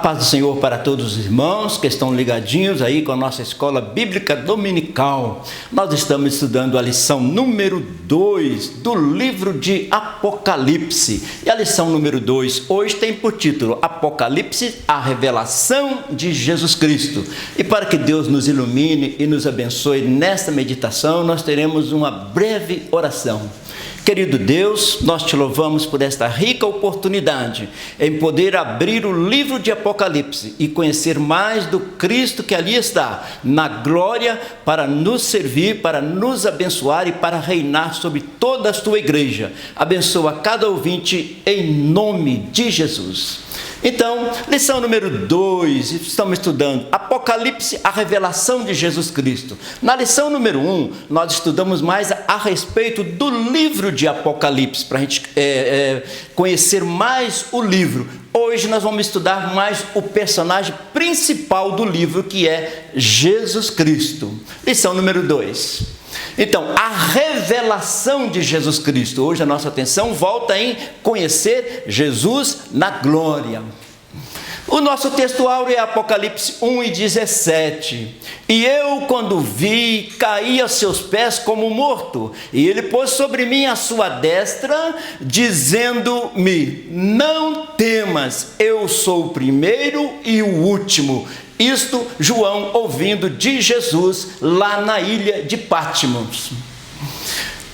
paz do Senhor para todos os irmãos que estão ligadinhos aí com a nossa escola bíblica dominical. Nós estamos estudando a lição número 2 do livro de Apocalipse. E a lição número 2 hoje tem por título Apocalipse, a revelação de Jesus Cristo. E para que Deus nos ilumine e nos abençoe nesta meditação, nós teremos uma breve oração. Querido Deus, nós te louvamos por esta rica oportunidade em poder abrir o livro de Apocalipse e conhecer mais do Cristo que ali está, na glória, para nos servir, para nos abençoar e para reinar sobre toda a tua igreja. Abençoa cada ouvinte em nome de Jesus. Então, lição número 2, estamos estudando Apocalipse, a revelação de Jesus Cristo. Na lição número 1, nós estudamos mais a respeito do livro de Apocalipse, para a gente conhecer mais o livro. Hoje nós vamos estudar mais o personagem principal do livro, que é Jesus Cristo. Lição número 2. Então, a revelação de Jesus Cristo. Hoje a nossa atenção volta em conhecer Jesus na glória. O nosso texto áureo é Apocalipse 1:17. E eu, quando vi, caí aos seus pés como morto, e ele pôs sobre mim a sua destra, dizendo-me: não temas, eu sou o primeiro e o último. Isto João ouvindo de Jesus lá na ilha de Patmos.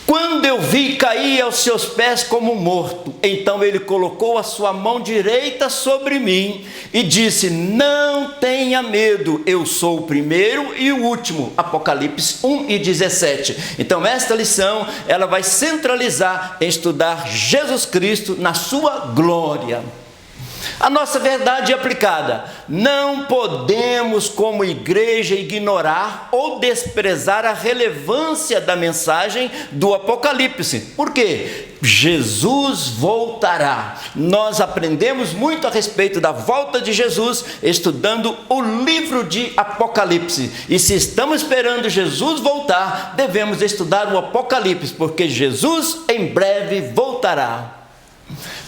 Quando eu vi, caí aos seus pés como morto. Então ele colocou a sua mão direita sobre mim e disse: não tenha medo, eu sou o primeiro e o último. Apocalipse 1:17. Então esta lição, ela vai centralizar em estudar Jesus Cristo na sua glória. A nossa verdade aplicada: não podemos como igreja ignorar ou desprezar a relevância da mensagem do Apocalipse. Por quê? Jesus voltará. Nós aprendemos muito a respeito da volta de Jesus estudando o livro de Apocalipse. E se estamos esperando Jesus voltar, devemos estudar o Apocalipse, porque Jesus em breve voltará.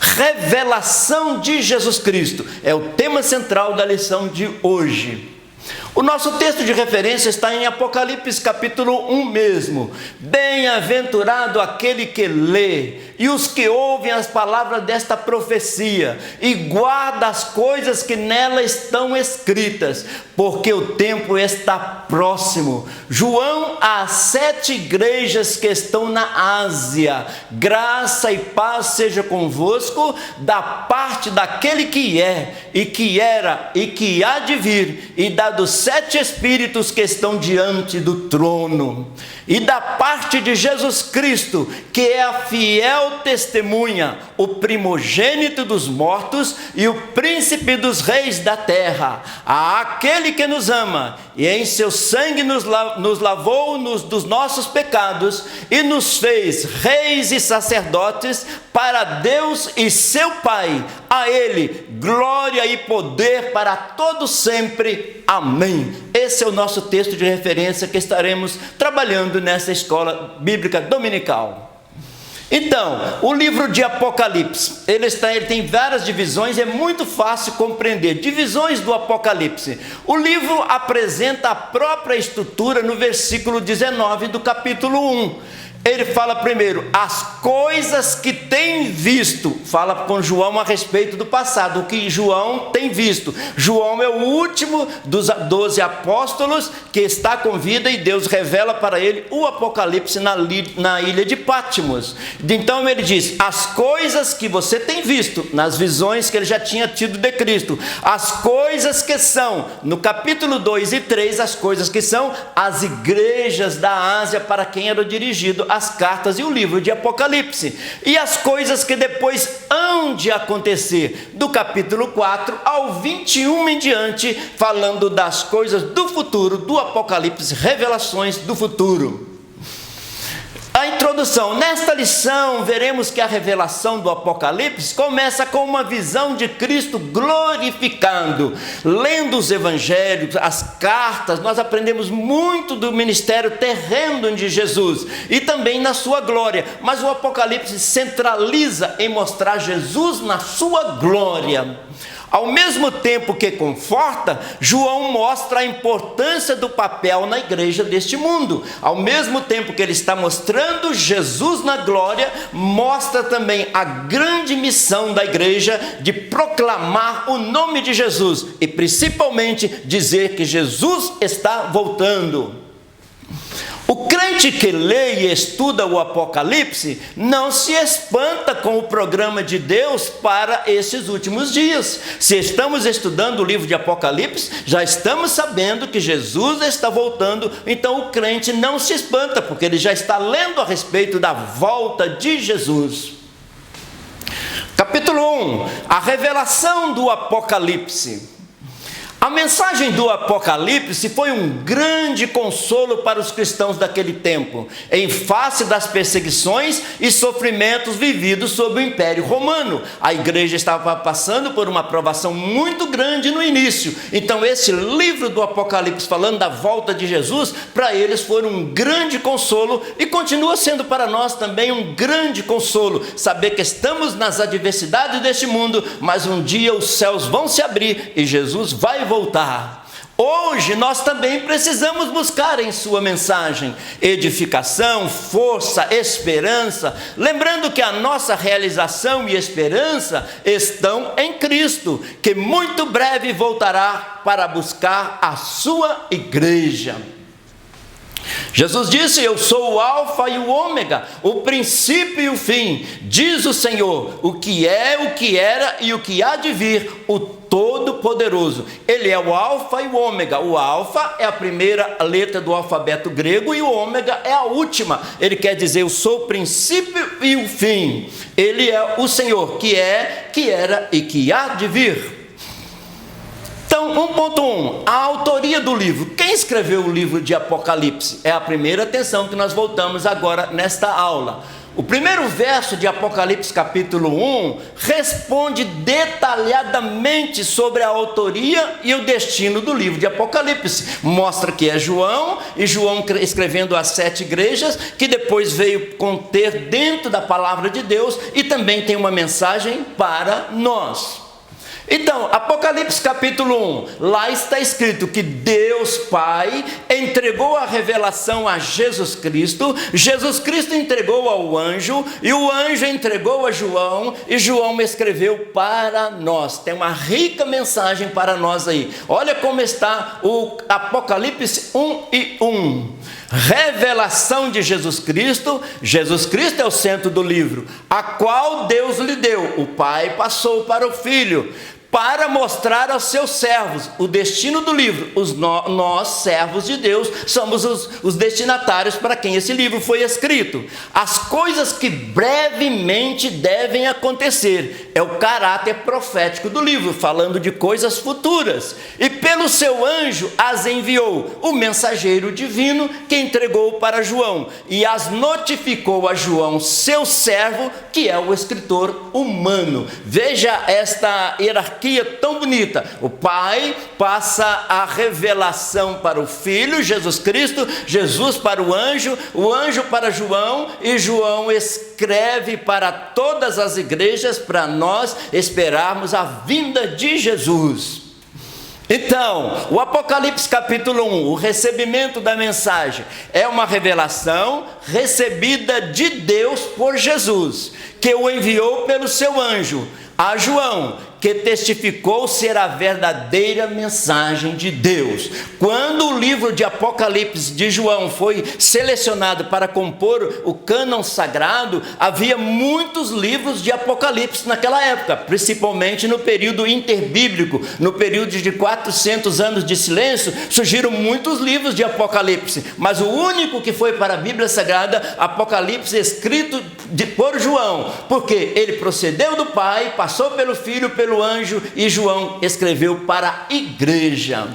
Revelação de Jesus Cristo é o tema central da lição de hoje. O nosso texto de referência está em Apocalipse capítulo 1 mesmo. Bem-aventurado aquele que lê e os que ouvem as palavras desta profecia e guarda as coisas que nela estão escritas, porque o tempo está próximo. João às 7 igrejas que estão na Ásia: graça e paz seja convosco da parte daquele que é e que era e que há de vir, e da dos 7 Espíritos que estão diante do trono, e da parte de Jesus Cristo, que é a fiel testemunha, o primogênito dos mortos e o príncipe dos reis da terra, àquele que nos ama e em seu sangue nos lavou dos nossos pecados e nos fez reis e sacerdotes para Deus e seu Pai. A ele glória e poder para todos sempre. Amém. Esse é o nosso texto de referência que estaremos trabalhando nessa escola bíblica dominical. Então, o livro de Apocalipse, ele tem várias divisões, é muito fácil compreender. Divisões do Apocalipse. O livro apresenta a própria estrutura no versículo 19 do capítulo 1. Ele fala primeiro, as coisas que tem visto. Fala com João a respeito do passado, o que João tem visto. João é o último dos 12 apóstolos que está com vida e Deus revela para ele o Apocalipse na ilha de Patmos. Então ele diz, as coisas que você tem visto, nas visões que ele já tinha tido de Cristo. As coisas que são, no capítulo 2 e 3, as coisas que são as igrejas da Ásia, para quem era dirigido as cartas e o livro de Apocalipse, e as coisas que depois hão de acontecer, do capítulo 4 ao 21 em diante, falando das coisas do futuro, do Apocalipse, revelações do futuro. A introdução. Nesta lição, veremos que a revelação do Apocalipse começa com uma visão de Cristo glorificado. Lendo os evangelhos, as cartas, nós aprendemos muito do ministério terreno de Jesus e também na sua glória. Mas o Apocalipse centraliza em mostrar Jesus na sua glória. Ao mesmo tempo que conforta, João mostra a importância do papel na igreja deste mundo. Ao mesmo tempo que ele está mostrando Jesus na glória, mostra também a grande missão da igreja de proclamar o nome de Jesus e principalmente dizer que Jesus está voltando. O crente que lê e estuda o Apocalipse não se espanta com o programa de Deus para esses últimos dias. Se estamos estudando o livro de Apocalipse, já estamos sabendo que Jesus está voltando, então o crente não se espanta, porque ele já está lendo a respeito da volta de Jesus. Capítulo 1, a revelação do Apocalipse. A mensagem do Apocalipse foi um grande consolo para os cristãos daquele tempo, em face das perseguições e sofrimentos vividos sob o Império Romano. A igreja estava passando por uma provação muito grande no início, então esse livro do Apocalipse, falando da volta de Jesus, para eles foi um grande consolo e continua sendo para nós também um grande consolo, saber que estamos nas adversidades deste mundo, mas um dia os céus vão se abrir e Jesus vai voltar. Hoje nós também precisamos buscar em sua mensagem edificação, força, esperança, lembrando que a nossa realização e esperança estão em Cristo, que muito breve voltará para buscar a sua igreja. Jesus disse: eu sou o alfa e o ômega, o princípio e o fim, diz o Senhor, o que é, o que era e o que há de vir, o Todo-Poderoso. Ele é o alfa e o ômega. O alfa é a primeira letra do alfabeto grego e o ômega é a última. Ele quer dizer: eu sou o princípio e o fim. Ele é o Senhor, que é, que era e que há de vir. Então, 1.1, a autoria do livro. Quem escreveu o livro de Apocalipse? É a primeira atenção que nós voltamos agora nesta aula. O primeiro verso de Apocalipse capítulo 1 responde detalhadamente sobre a autoria e o destino do livro de Apocalipse. Mostra que é João, e João escrevendo às 7 igrejas, que depois veio conter dentro da palavra de Deus, e também tem uma mensagem para nós. Então, Apocalipse capítulo 1, lá está escrito que Deus Pai entregou a revelação a Jesus Cristo entregou ao anjo, e o anjo entregou a João, e João escreveu para nós. Tem uma rica mensagem para nós aí. Olha como está o Apocalipse 1:1. Revelação de Jesus Cristo é o centro do livro, a qual Deus lhe deu. O Pai passou para o Filho, para mostrar aos seus servos o destino do livro. Nós, servos de Deus, somos os destinatários para quem esse livro foi escrito. As coisas que brevemente devem acontecer. É o caráter profético do livro, falando de coisas futuras. E pelo seu anjo as enviou, o mensageiro divino, que entregou para João, e as notificou a João, seu servo, que é o escritor humano. Veja esta hierarquia tão bonita. O Pai passa a revelação para o Filho, Jesus Cristo, Jesus para o anjo para João, e João escreve para todas as igrejas, para nós esperarmos a vinda de Jesus. Então, o Apocalipse capítulo 1, o recebimento da mensagem, é uma revelação recebida de Deus por Jesus, que o enviou pelo seu anjo a João, que testificou ser a verdadeira mensagem de Deus. Quando o livro de Apocalipse de João foi selecionado para compor o cânon sagrado, havia muitos livros de Apocalipse naquela época, principalmente no período interbíblico, no período de 400 anos de silêncio, surgiram muitos livros de Apocalipse, mas o único que foi para a Bíblia Sagrada, Apocalipse, escrito por João, porque ele procedeu do Pai, passou pelo Filho, pelo anjo, e João escreveu para a igreja.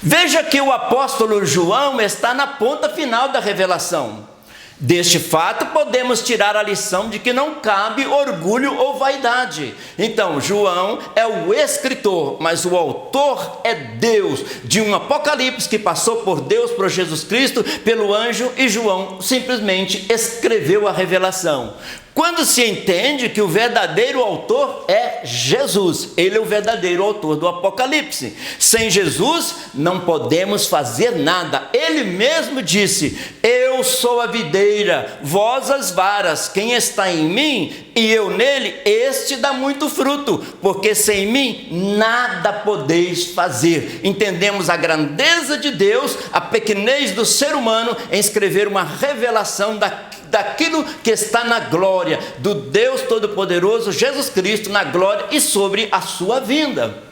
Veja que o apóstolo João está na ponta final da revelação. Deste fato, podemos tirar a lição de que não cabe orgulho ou vaidade. Então, João é o escritor, mas o autor é Deus, de um Apocalipse que passou por Deus, por Jesus Cristo, pelo anjo, e João simplesmente escreveu a revelação. Quando se entende que o verdadeiro autor é Jesus, ele é o verdadeiro autor do Apocalipse. Sem Jesus não podemos fazer nada. Ele mesmo disse: eu sou a videira, vós as varas. Quem está em mim e eu nele, este dá muito fruto, porque sem mim nada podeis fazer. Entendemos a grandeza de Deus, a pequenez do ser humano em escrever uma revelação daquilo que está na glória, do Deus Todo-Poderoso, Jesus Cristo, na glória e sobre a sua vinda.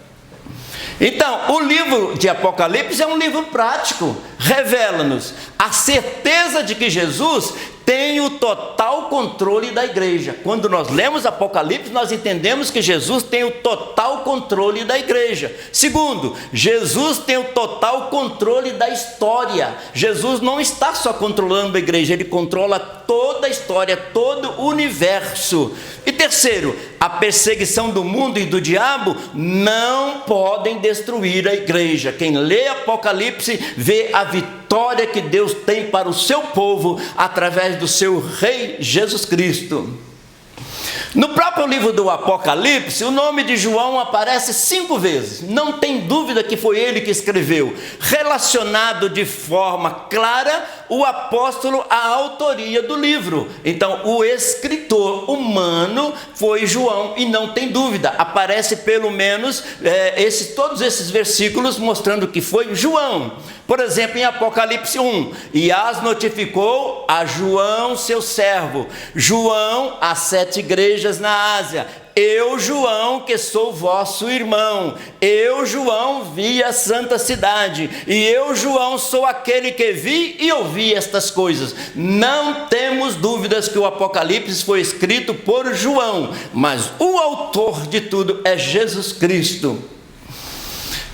Então, o livro de Apocalipse é um livro prático, revela-nos a certeza de que Jesus tem o total controle da igreja. Quando nós lemos Apocalipse, nós entendemos que Jesus tem o total controle da igreja. Segundo, Jesus tem o total controle da história. Jesus não está só controlando a igreja, ele controla toda a história, todo o universo. E terceiro, a perseguição do mundo e do diabo não podem destruir a igreja. Quem lê Apocalipse vê a vitória que Deus tem para o seu povo através do seu Rei Jesus Cristo. No próprio livro do Apocalipse, o nome de João aparece 5 vezes. Não tem dúvida que foi ele que escreveu, relacionado de forma clara o apóstolo à autoria do livro. Então, o escritor humano foi João, e não tem dúvida, aparece pelo menos todos esses versículos mostrando que foi João. Por exemplo, em Apocalipse 1, e as notificou a João, seu servo, João, às 7 igrejas na Ásia. Eu, João, que sou vosso irmão, eu, João, vi a santa cidade, e eu, João, sou aquele que vi e ouvi estas coisas. Não temos dúvidas que o Apocalipse foi escrito por João, mas o autor de tudo é Jesus Cristo.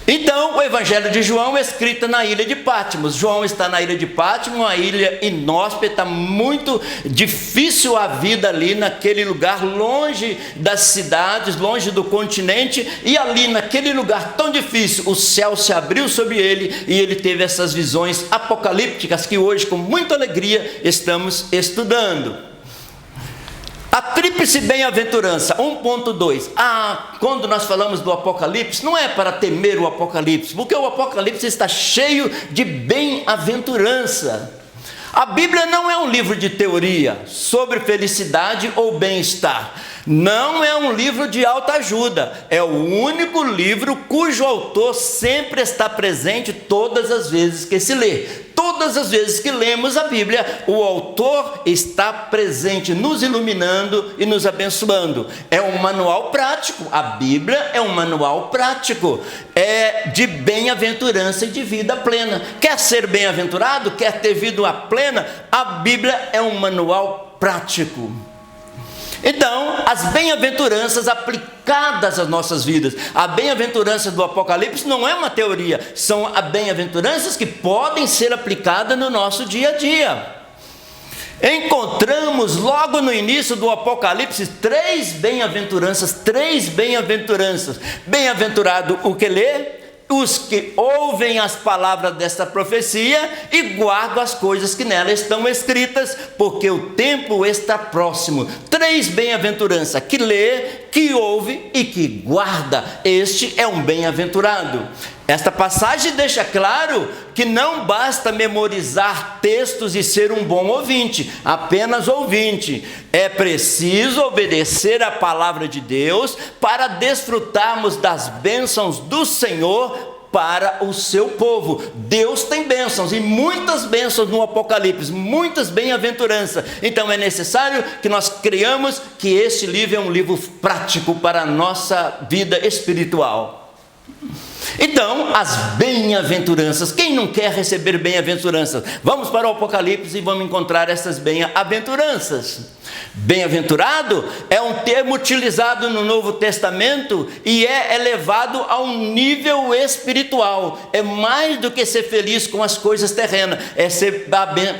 Então, o Evangelho de João é escrito na ilha de Patmos. João está na ilha de Patmos, uma ilha inóspita, muito difícil a vida ali naquele lugar, longe das cidades, longe do continente, e ali naquele lugar tão difícil, o céu se abriu sobre ele e ele teve essas visões apocalípticas que hoje, com muita alegria, estamos estudando. A tríplice bem-aventurança, 1.2. Quando nós falamos do Apocalipse, não é para temer o Apocalipse, porque o Apocalipse está cheio de bem-aventurança. A Bíblia não é um livro de teoria sobre felicidade ou bem-estar. Não é um livro de autoajuda. É o único livro cujo autor sempre está presente todas as vezes que se lê. Todas as vezes que lemos a Bíblia, o autor está presente, nos iluminando e nos abençoando. É um manual prático. A Bíblia é um manual prático. É de bem-aventurança e de vida plena. Quer ser bem-aventurado? Quer ter vida plena? A Bíblia é um manual prático. Então, as bem-aventuranças aplicadas às nossas vidas. A bem-aventurança do Apocalipse não é uma teoria, são as bem-aventuranças que podem ser aplicadas no nosso dia a dia. Encontramos logo no início do Apocalipse 3 bem-aventuranças. Bem-aventurado o que lê, os que ouvem as palavras desta profecia e guardam as coisas que nela estão escritas, porque o tempo está próximo. 3 bem-aventuranças: que lê, que ouve e que guarda. Este é um bem-aventurado. Esta passagem deixa claro que não basta memorizar textos e ser um bom ouvinte, apenas ouvinte. É preciso obedecer à palavra de Deus para desfrutarmos das bênçãos do Senhor para o seu povo. Deus tem bênçãos, e muitas bênçãos no Apocalipse, muitas bem-aventuranças. Então é necessário que nós creiamos que este livro é um livro prático para a nossa vida espiritual. Então, as bem-aventuranças. Quem não quer receber bem-aventuranças? Vamos para o Apocalipse e vamos encontrar essas bem-aventuranças. Bem-aventurado é um termo utilizado no Novo Testamento e é elevado a um nível espiritual. É mais do que ser feliz com as coisas terrenas, é ser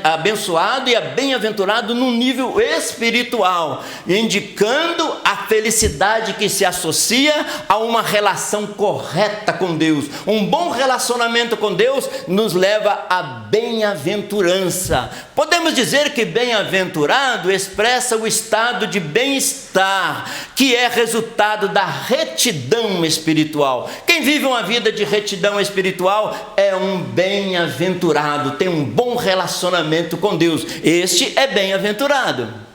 abençoado e bem-aventurado num nível espiritual, indicando a felicidade que se associa a uma relação correta com Deus. Um bom relacionamento com Deus nos leva à bem-aventurança. Podemos dizer que bem-aventurado expressa expressa o estado de bem-estar, que é resultado da retidão espiritual. Quem vive uma vida de retidão espiritual é um bem-aventurado, tem um bom relacionamento com Deus. Este é bem-aventurado.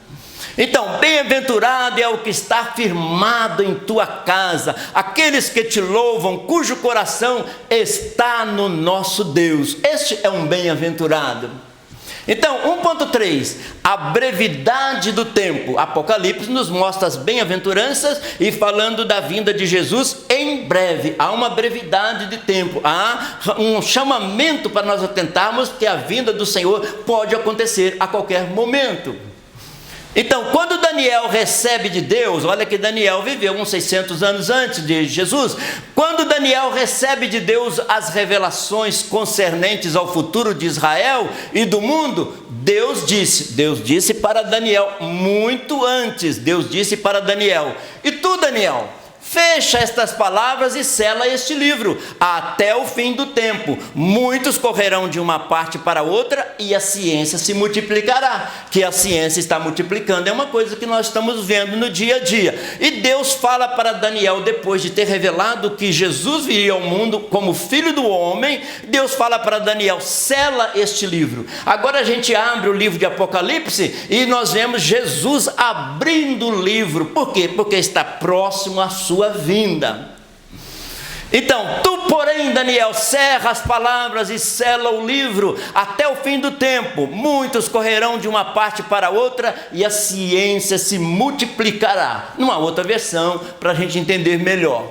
Então, bem-aventurado é o que está firmado em tua casa, aqueles que te louvam, cujo coração está no nosso Deus. Este é um bem-aventurado. Então, 1.3, a brevidade do tempo. Apocalipse nos mostra as bem-aventuranças e falando da vinda de Jesus em breve. Há uma brevidade de tempo, há um chamamento para nós atentarmos que a vinda do Senhor pode acontecer a qualquer momento. Então, quando Daniel recebe de Deus, olha que Daniel viveu uns 600 anos antes de Jesus, quando Daniel recebe de Deus as revelações concernentes ao futuro de Israel e do mundo, Deus disse para Daniel, muito antes, Deus disse para Daniel, e tu, Daniel, fecha estas palavras e sela este livro, até o fim do tempo. Muitos correrão de uma parte para outra e a ciência se multiplicará. Que a ciência está multiplicando é uma coisa que nós estamos vendo no dia a dia. E Deus fala para Daniel, depois de ter revelado que Jesus viria ao mundo como filho do homem, Deus fala para Daniel, sela este livro. Agora a gente abre o livro de Apocalipse e nós vemos Jesus abrindo o livro. Por quê? Porque está próximo à sua vinda. Então, tu, porém, Daniel, cerra as palavras e sela o livro até o fim do tempo. Muitos correrão de uma parte para outra e a ciência se multiplicará. Numa outra versão, para a gente entender melhor.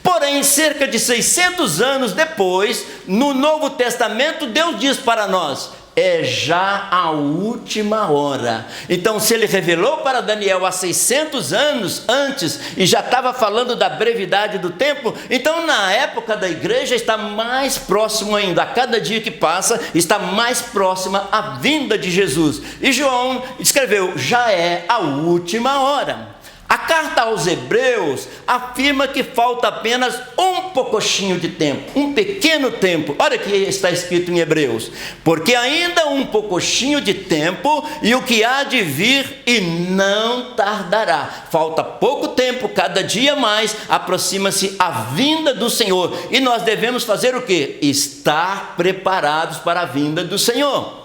Porém, cerca de 600 anos depois, no Novo Testamento, Deus diz para nós, é já a última hora. Então, se ele revelou para Daniel há 600 anos antes e já estava falando da brevidade do tempo, então na época da igreja está mais próximo ainda, a cada dia que passa está mais próxima a vinda de Jesus. E João escreveu, já é a última hora. A carta aos Hebreus afirma que falta apenas um pouquinho de tempo, um pequeno tempo. Olha o que está escrito em Hebreus. Porque ainda um pouquinho de tempo e o que há de vir e não tardará. Falta pouco tempo, cada dia mais aproxima-se a vinda do Senhor. E nós devemos fazer o quê? Estar preparados para a vinda do Senhor.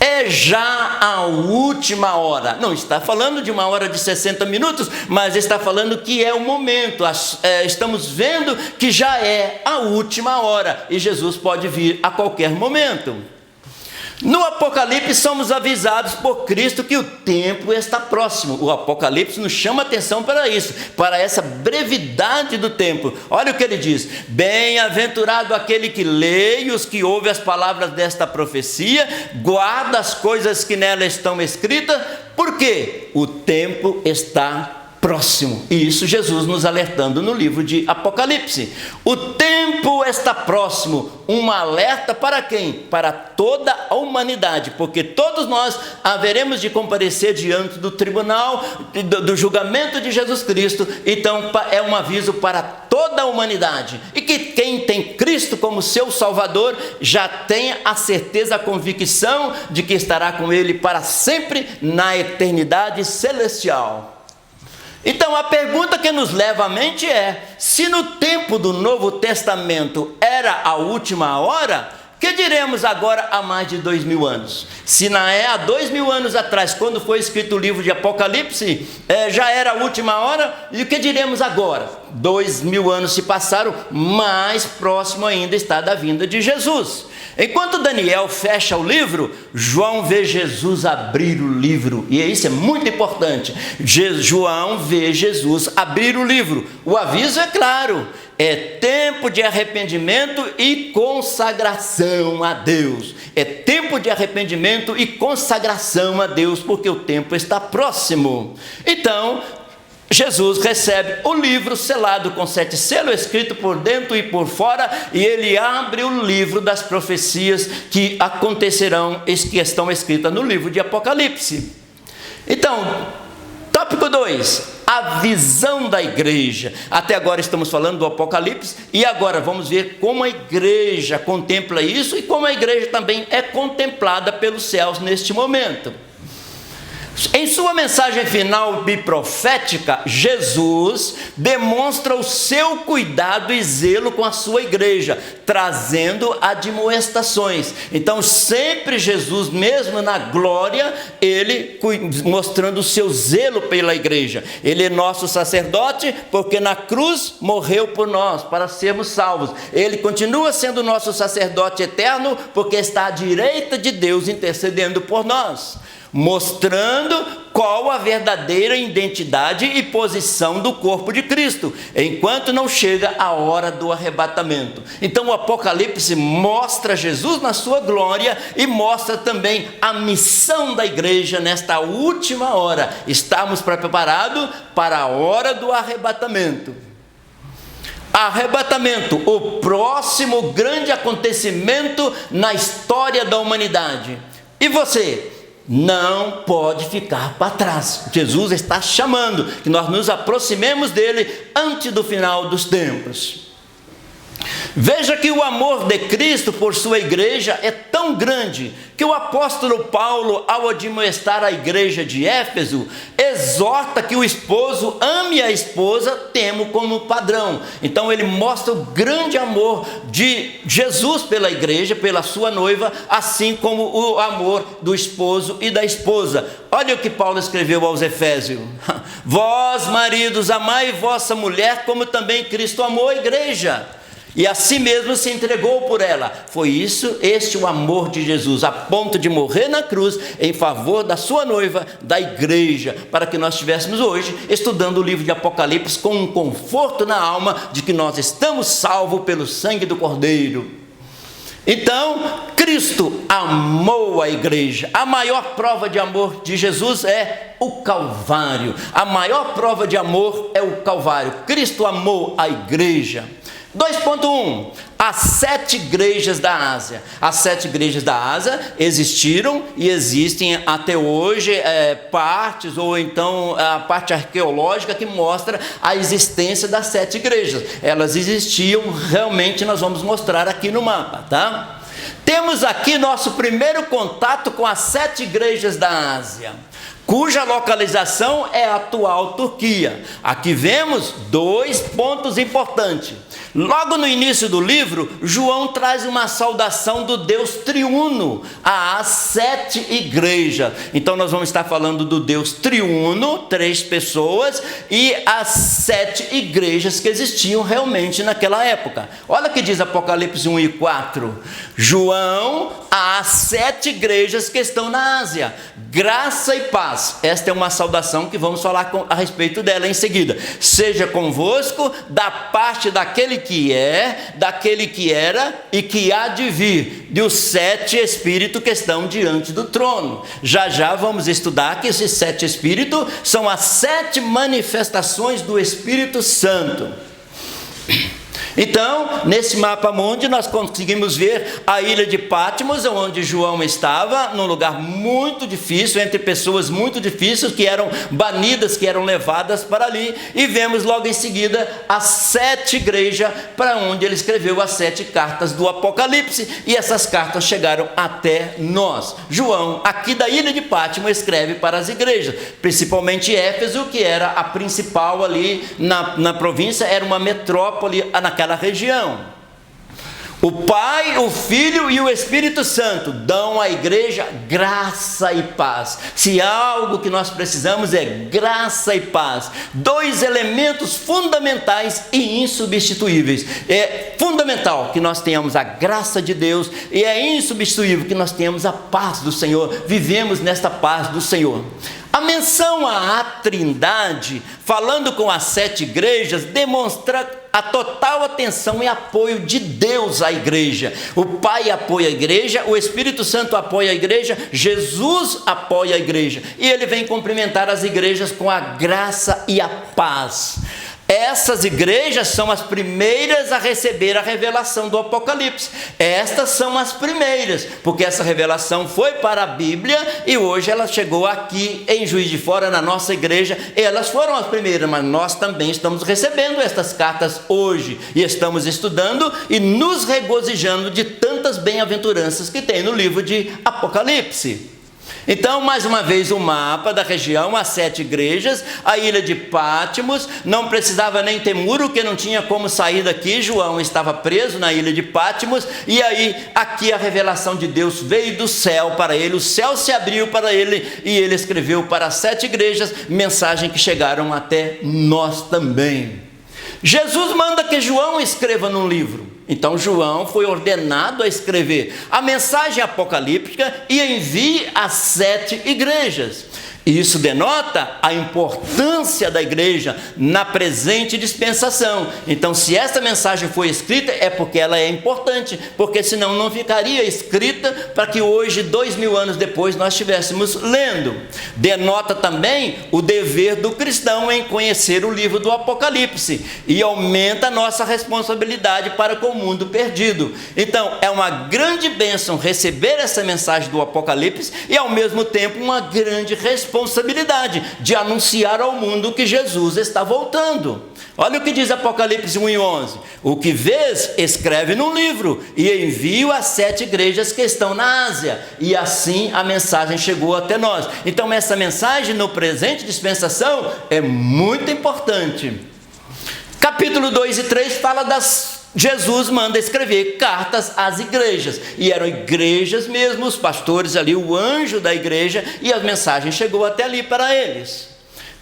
É já a última hora. Não está falando de uma hora de 60 minutos, mas está falando que é o momento. Estamos vendo que já é a última hora e Jesus pode vir a qualquer momento. No Apocalipse somos avisados por Cristo que o tempo está próximo. O Apocalipse nos chama atenção para isso, para essa brevidade do tempo. Olha o que ele diz: bem-aventurado aquele que lê e os que ouve as palavras desta profecia, guarda as coisas que nela estão escritas, porque o tempo está próximo. E isso Jesus nos alertando no livro de Apocalipse. O tempo está próximo. Um alerta para quem? Para toda a humanidade, porque todos nós haveremos de comparecer diante do tribunal, do julgamento de Jesus Cristo. Então é um aviso para toda a humanidade. E que quem tem Cristo como seu Salvador já tem a certeza, a convicção de que estará com Ele para sempre na eternidade celestial. Então a pergunta que nos leva à mente é: se no tempo do Novo Testamento era a última hora, que diremos agora há mais de 2000 anos? Se há 2000 anos atrás, quando foi escrito o livro de Apocalipse, já era a última hora, e o que diremos agora? 2000 anos se passaram, mais próximo ainda está da vinda de Jesus. Enquanto Daniel fecha o livro, João vê Jesus abrir o livro, e isso é muito importante. João vê Jesus abrir o livro. O aviso é claro: é tempo de arrependimento e consagração a Deus. É tempo de arrependimento e consagração a Deus, porque o tempo está próximo. Então, Jesus recebe o livro selado com 7 selos, escrito por dentro e por fora, e ele abre o livro das profecias que acontecerão, que estão escritas no livro de Apocalipse. Então, tópico 2, a visão da igreja. Até agora estamos falando do Apocalipse, e agora vamos ver como a igreja contempla isso, e como a igreja também é contemplada pelos céus neste momento. Em sua mensagem final e profética, Jesus demonstra o seu cuidado e zelo com a sua igreja, trazendo admoestações. Então, sempre Jesus, mesmo na glória, ele mostrando o seu zelo pela igreja. Ele é nosso sacerdote, porque na cruz morreu por nós, para sermos salvos. Ele continua sendo nosso sacerdote eterno, porque está à direita de Deus intercedendo por nós, mostrando qual a verdadeira identidade e posição do corpo de Cristo, enquanto não chega a hora do arrebatamento. Então o Apocalipse mostra Jesus na sua glória e mostra também a missão da igreja nesta última hora. Estamos preparados para a hora do arrebatamento. Arrebatamento, o próximo grande acontecimento na história da humanidade. E você não pode ficar para trás. Jesus está chamando que nós nos aproximemos dele antes do final dos tempos. Veja que o amor de Cristo por sua igreja é tão grande que o apóstolo Paulo, ao admoestar a igreja de Éfeso, exorta que o esposo ame a esposa, tendo como padrão. Então ele mostra o grande amor de Jesus pela igreja, pela sua noiva, assim como o amor do esposo e da esposa. Olha o que Paulo escreveu aos Efésios: vós, maridos, amai vossa mulher, como também Cristo amou a igreja, e a si mesmo se entregou por ela. Foi este o amor de Jesus, a ponto de morrer na cruz em favor da sua noiva, da igreja, para que nós estivéssemos hoje estudando o livro de Apocalipse com um conforto na alma de que nós estamos salvos pelo sangue do Cordeiro. Então, Cristo amou a igreja. A maior prova de amor de Jesus é o Calvário. A maior prova de amor é o Calvário. Cristo amou a igreja. 2.1. As 7 igrejas da Ásia. As 7 igrejas da Ásia existiram e existem até hoje partes, ou então a parte arqueológica que mostra a existência das 7 igrejas. Elas existiam, realmente nós vamos mostrar aqui no mapa, tá? Temos aqui nosso primeiro contato com as 7 igrejas da Ásia, cuja localização é a atual Turquia. Aqui vemos 2 pontos importantes. Logo no início do livro, João traz uma saudação do Deus triuno às 7 igrejas. Então nós vamos estar falando do Deus triuno, 3 pessoas, e as 7 igrejas que existiam realmente naquela época. Olha o que diz Apocalipse 1 e 4. João às 7 igrejas que estão na Ásia: graça e paz. Esta é uma saudação que vamos falar a respeito dela em seguida. Seja convosco da parte daquele que é, daquele que era e que há de vir, dos 7 espíritos que estão diante do trono. Já vamos estudar que esses 7 espíritos são as 7 manifestações do Espírito Santo. Então, nesse mapa mundi, nós conseguimos ver a ilha de Patmos, onde João estava, num lugar muito difícil, entre pessoas muito difíceis, que eram banidas, que eram levadas para ali, e vemos logo em seguida as 7 igrejas, para onde ele escreveu as 7 cartas do Apocalipse, e essas cartas chegaram até nós. João, aqui da ilha de Patmos, escreve para as igrejas, principalmente Éfeso, que era a principal ali na província, era uma metrópole naquela região. O Pai, o Filho e o Espírito Santo dão à igreja graça e paz. Se há algo que nós precisamos é graça e paz. 2 elementos fundamentais e insubstituíveis. É fundamental que nós tenhamos a graça de Deus, e é insubstituível que nós tenhamos a paz do Senhor. Vivemos nesta paz do Senhor. A menção à Trindade, falando com as 7 igrejas, demonstra a total atenção e apoio de Deus à igreja. O Pai apoia a igreja, o Espírito Santo apoia a igreja, Jesus apoia a igreja, e ele vem cumprimentar as igrejas com a graça e a paz. Essas igrejas são as primeiras a receber a revelação do Apocalipse. Estas são as primeiras, porque essa revelação foi para a Bíblia e hoje ela chegou aqui em Juiz de Fora, na nossa igreja. Elas foram as primeiras, mas nós também estamos recebendo estas cartas hoje e estamos estudando e nos regozijando de tantas bem-aventuranças que tem no livro de Apocalipse. Então, mais uma vez, o mapa da região, as 7 igrejas, a ilha de Patmos, não precisava nem ter muro, porque não tinha como sair daqui, João estava preso na ilha de Patmos, e aí, aqui a revelação de Deus veio do céu para ele, o céu se abriu para ele, e ele escreveu para as 7 igrejas, mensagem que chegaram até nós também. Jesus manda que João escreva num livro. Então João foi ordenado a escrever a mensagem apocalíptica e envie às 7 igrejas. Isso denota a importância da igreja na presente dispensação. Então, se essa mensagem foi escrita, é porque ela é importante, porque senão não ficaria escrita para que hoje, 2000 anos depois, nós estivéssemos lendo. Denota também o dever do cristão em conhecer o livro do Apocalipse e aumenta a nossa responsabilidade para com o mundo perdido. Então, é uma grande bênção receber essa mensagem do Apocalipse e, ao mesmo tempo, uma grande responsabilidade de anunciar ao mundo que Jesus está voltando. Olha o que diz Apocalipse 1:11: o que vês, escreve num livro e envio às 7 igrejas que estão na Ásia. E assim a mensagem chegou até nós. Então essa mensagem no presente dispensação é muito importante. Capítulo 2 e 3 fala Jesus manda escrever cartas às igrejas, e eram igrejas mesmo, os pastores ali, o anjo da igreja, e a mensagem chegou até ali para eles.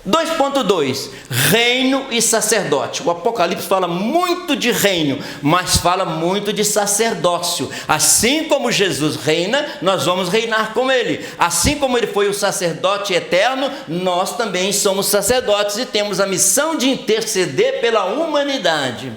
2.2, reino e sacerdote. O Apocalipse fala muito de reino, mas fala muito de sacerdócio. Assim como Jesus reina, nós vamos reinar com ele. Assim como ele foi o sacerdote eterno, nós também somos sacerdotes e temos a missão de interceder pela humanidade.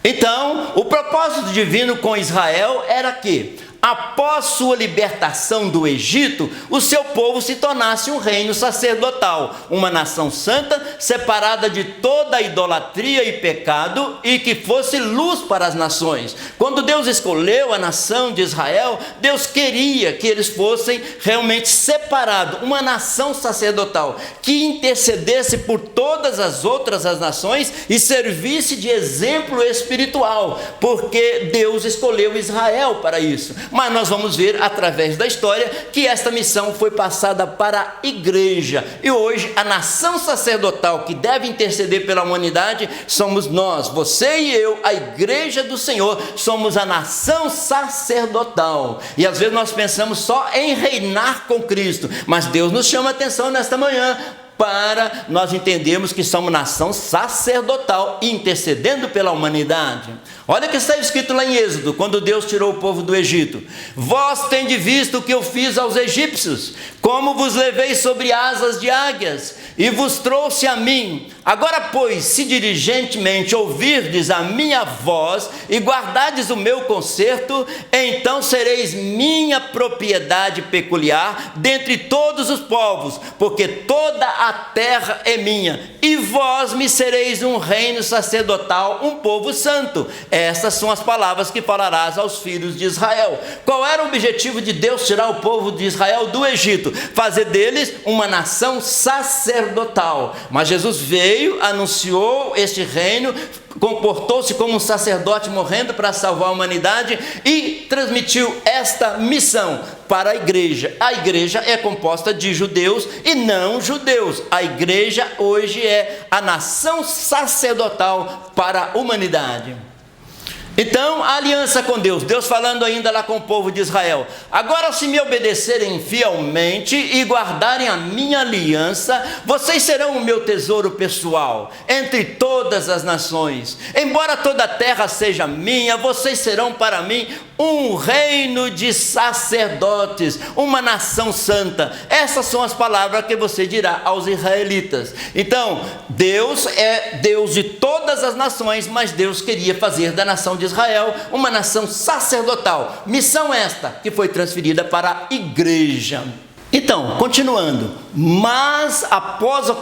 Então, o propósito divino com Israel era que, após sua libertação do Egito, o seu povo se tornasse um reino sacerdotal, uma nação santa, separada de toda a idolatria e pecado, e que fosse luz para as nações. Quando Deus escolheu a nação de Israel, Deus queria que eles fossem realmente separados, uma nação sacerdotal, que intercedesse por todas as outras nações e servisse de exemplo espiritual, porque Deus escolheu Israel para isso. Mas nós vamos ver através da história que esta missão foi passada para a igreja. E hoje a nação sacerdotal que deve interceder pela humanidade somos nós, você e eu, a igreja do Senhor, somos a nação sacerdotal. E às vezes nós pensamos só em reinar com Cristo, mas Deus nos chama a atenção nesta manhã para nós entendermos que somos nação sacerdotal, intercedendo pela humanidade. Olha o que está escrito lá em Êxodo, quando Deus tirou o povo do Egito: vós tendes visto o que eu fiz aos egípcios, como vos levei sobre asas de águias, e vos trouxe a mim. Agora, pois, se diligentemente ouvirdes a minha voz, e guardardes o meu concerto, então sereis minha propriedade peculiar dentre todos os povos, porque toda a terra é minha, e vós me sereis um reino sacerdotal, um povo santo. Essas são as palavras que falarás aos filhos de Israel. Qual era o objetivo de Deus tirar o povo de Israel do Egito? Fazer deles uma nação sacerdotal. Mas Jesus veio, anunciou este reino, comportou-se como um sacerdote morrendo para salvar a humanidade e transmitiu esta missão para a igreja. A igreja é composta de judeus e não judeus. A igreja hoje é a nação sacerdotal para a humanidade. Então, a aliança com Deus, Deus falando ainda lá com o povo de Israel: agora, se me obedecerem fielmente e guardarem a minha aliança, vocês serão o meu tesouro pessoal entre todas as nações. Embora toda a terra seja minha, vocês serão para mim um reino de sacerdotes, uma nação santa. Essas são as palavras que você dirá aos israelitas. Então, Deus é Deus de todas as nações, mas Deus queria fazer da nação de Israel uma nação sacerdotal. Missão esta que foi transferida para a igreja. Então, continuando, mas após a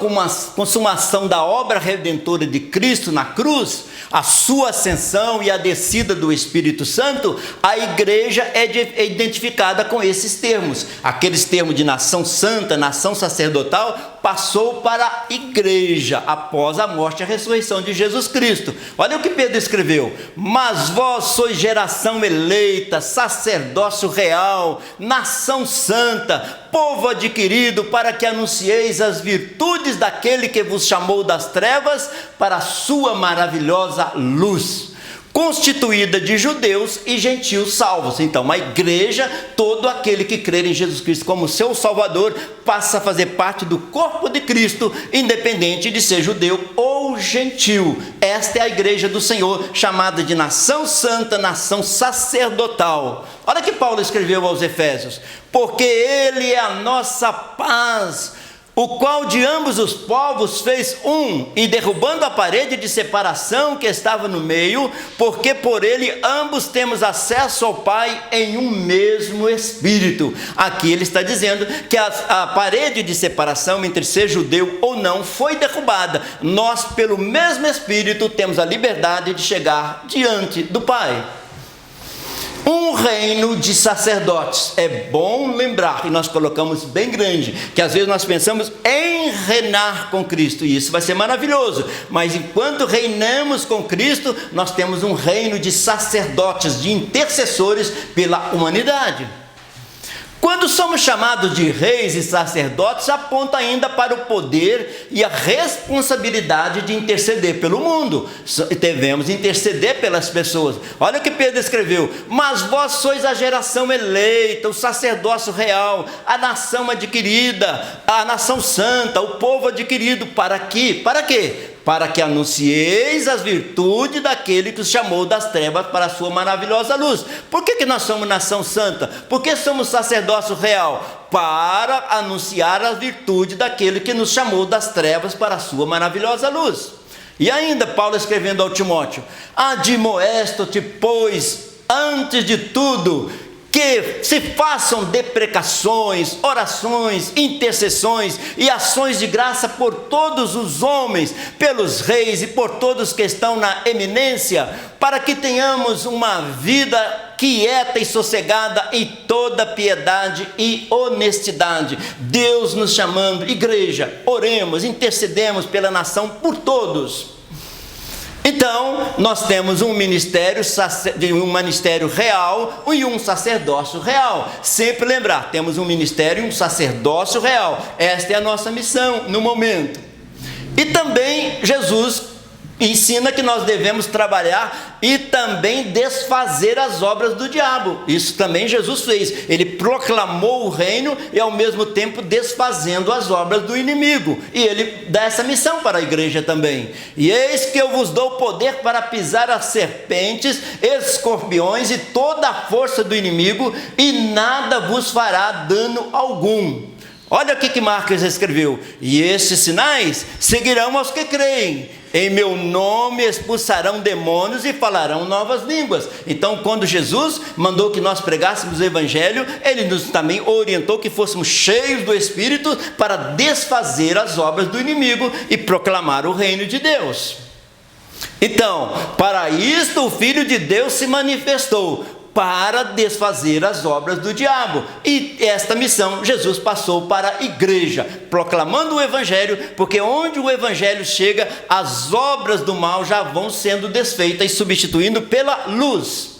consumação da obra redentora de Cristo na cruz, a sua ascensão e a descida do Espírito Santo, a igreja é identificada com esses termos, aqueles termos de nação santa, nação sacerdotal, passou para a igreja após a morte e a ressurreição de Jesus Cristo. Olha o que Pedro escreveu: mas vós sois geração eleita, sacerdócio real, nação santa, povo adquirido, para que anuncieis as virtudes daquele que vos chamou das trevas para a sua maravilhosa luz, constituída de judeus e gentios salvos. Então, a igreja, todo aquele que crer em Jesus Cristo como seu Salvador, passa a fazer parte do corpo de Cristo, independente de ser judeu ou gentil. Esta é a igreja do Senhor, chamada de nação santa, nação sacerdotal. Olha que Paulo escreveu aos Efésios: porque ele é a nossa paz, o qual de ambos os povos fez um, e derrubando a parede de separação que estava no meio, porque por ele ambos temos acesso ao Pai em um mesmo Espírito. Aqui ele está dizendo que a parede de separação entre ser judeu ou não foi derrubada. Nós, pelo mesmo Espírito, temos a liberdade de chegar diante do Pai. Um reino de sacerdotes. É bom lembrar, e nós colocamos bem grande, que às vezes nós pensamos em reinar com Cristo, e isso vai ser maravilhoso, mas enquanto reinamos com Cristo, nós temos um reino de sacerdotes, de intercessores pela humanidade. Quando somos chamados de reis e sacerdotes, aponta ainda para o poder e a responsabilidade de interceder pelo mundo. Devemos interceder pelas pessoas. Olha o que Pedro escreveu: mas vós sois a geração eleita, o sacerdócio real, a nação adquirida, a nação santa, o povo adquirido. Para quê? Para quê? Para que anuncieis as virtudes daquele que os chamou das trevas para a sua maravilhosa luz. Por que nós somos nação santa? Por que somos sacerdócio real? Para anunciar as virtudes daquele que nos chamou das trevas para a sua maravilhosa luz. E ainda Paulo escrevendo ao Timóteo: admoesto-te, pois, antes de tudo, que se façam deprecações, orações, intercessões e ações de graça por todos os homens, pelos reis e por todos que estão na eminência, para que tenhamos uma vida quieta e sossegada em toda piedade e honestidade. Deus nos chamando, igreja, oremos, intercedemos pela nação por todos. Então, nós temos um ministério real e um sacerdócio real. Sempre lembrar, temos um ministério e um sacerdócio real. Esta é a nossa missão no momento. E também Jesus ensina que nós devemos trabalhar e também desfazer as obras do diabo. Isso também Jesus fez. Ele proclamou o reino e ao mesmo tempo desfazendo as obras do inimigo. E ele dá essa missão para a igreja também. E eis que eu vos dou poder para pisar as serpentes, escorpiões e toda a força do inimigo, e nada vos fará dano algum. Olha o que Marcos escreveu: e esses sinais seguirão aos que creem. Em meu nome expulsarão demônios e falarão novas línguas. Então, quando Jesus mandou que nós pregássemos o Evangelho, Ele nos também orientou que fôssemos cheios do Espírito para desfazer as obras do inimigo e proclamar o reino de Deus. Então, para isto o Filho de Deus se manifestou, para desfazer as obras do diabo. E esta missão Jesus passou para a igreja, proclamando o Evangelho, porque onde o Evangelho chega, as obras do mal já vão sendo desfeitas e substituindo pela luz.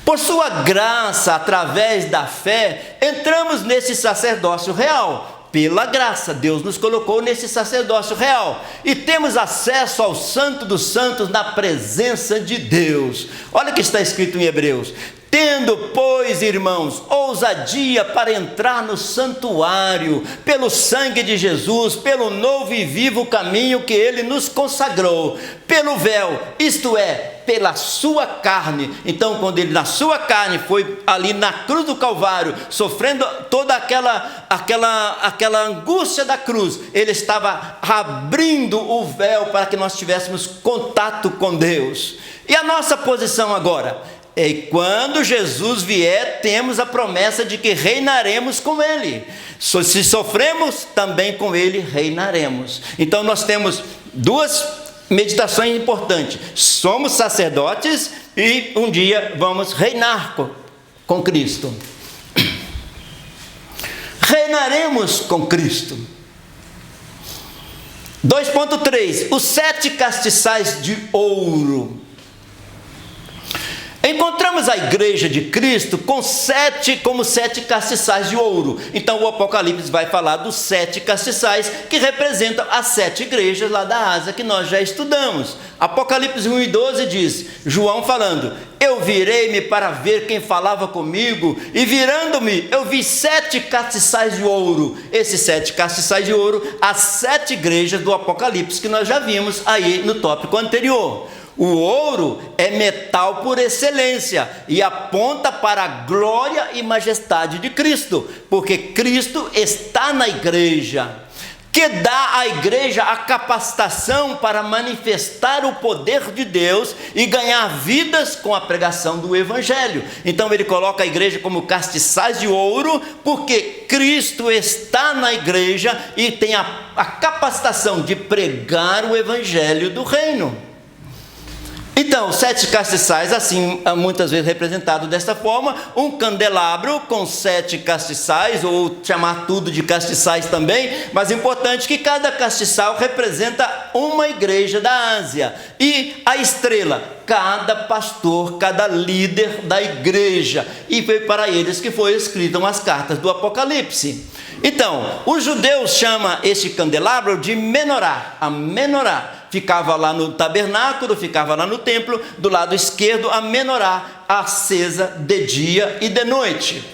Por sua graça, através da fé, entramos nesse sacerdócio real. Pela graça, Deus nos colocou nesse sacerdócio real e temos acesso ao Santo dos Santos na presença de Deus. Olha o que está escrito em Hebreus: tendo, pois, irmãos, ousadia para entrar no santuário, pelo sangue de Jesus, pelo novo e vivo caminho que Ele nos consagrou, pelo véu, isto é, pela sua carne. Então, quando Ele na sua carne foi ali na cruz do Calvário, sofrendo toda aquela angústia da cruz, Ele estava abrindo o véu para que nós tivéssemos contato com Deus. E a nossa posição agora? E quando Jesus vier, temos a promessa de que reinaremos com Ele. Se sofremos, também com Ele reinaremos. Então nós temos duas meditações importantes: somos sacerdotes e um dia vamos reinar com Cristo. Reinaremos com Cristo. 2.3, os 7 castiçais de ouro. Encontramos a igreja de Cristo como 7 castiçais de ouro. Então o Apocalipse vai falar dos 7 castiçais que representam as 7 igrejas lá da Ásia que nós já estudamos. Apocalipse 1:12 diz, João falando, eu virei-me para ver quem falava comigo, e virando-me eu vi 7 castiçais de ouro. Esses 7 castiçais de ouro, as 7 igrejas do Apocalipse que nós já vimos aí no tópico anterior. O ouro é metal por excelência e aponta para a glória e majestade de Cristo, porque Cristo está na igreja, que dá à igreja a capacitação para manifestar o poder de Deus e ganhar vidas com a pregação do Evangelho. Então ele coloca a igreja como castiçais de ouro, porque Cristo está na igreja e tem a capacitação de pregar o Evangelho do reino. Então, 7 castiçais, assim, muitas vezes representado dessa forma, um candelabro com 7 castiçais, ou chamar tudo de castiçais também, mas é importante que cada castiçal representa uma igreja da Ásia, e a estrela, cada pastor, cada líder da igreja, e foi para eles que foram escritas as cartas do Apocalipse. Então, os judeus chamam este candelabro de menorá, a menorá. Ficava lá no tabernáculo, ficava lá no templo, do lado esquerdo, a menorá acesa de dia e de noite.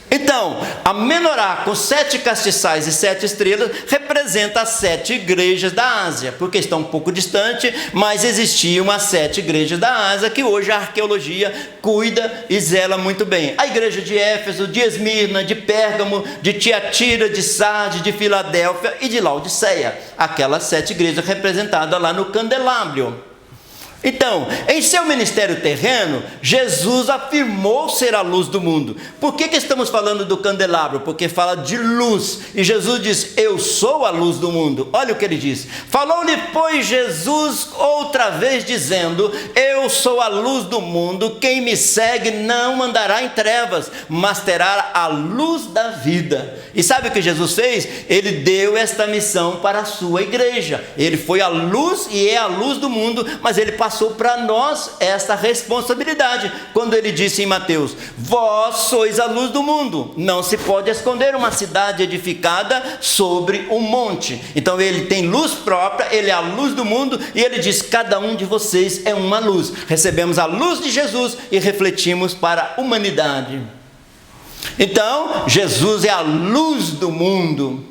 Então, a menorá com 7 castiçais e 7 estrelas representa as 7 igrejas da Ásia, porque está um pouco distante, mas existiam as 7 igrejas da Ásia que hoje a arqueologia cuida e zela muito bem. A igreja de Éfeso, de Esmirna, de Pérgamo, de Tiatira, de Sardes, de Filadélfia e de Laodiceia. Aquelas 7 igrejas representadas lá no candelabro. Então, em seu ministério terreno, Jesus afirmou ser a luz do mundo. Por que estamos falando do candelabro? Porque fala de luz. E Jesus diz, eu sou a luz do mundo. Olha o que ele diz. Falou-lhe, pois, Jesus outra vez dizendo, eu sou a luz do mundo. Quem me segue não andará em trevas, mas terá a luz da vida. E sabe o que Jesus fez? Ele deu esta missão para a sua igreja. Ele foi a luz e é a luz do mundo, mas ele passou para nós esta responsabilidade, quando ele disse em Mateus, vós sois a luz do mundo, não se pode esconder uma cidade edificada sobre um monte. Então ele tem luz própria, ele é a luz do mundo, e ele diz, cada um de vocês é uma luz. Recebemos a luz de Jesus e refletimos para a humanidade. Então, Jesus é a luz do mundo,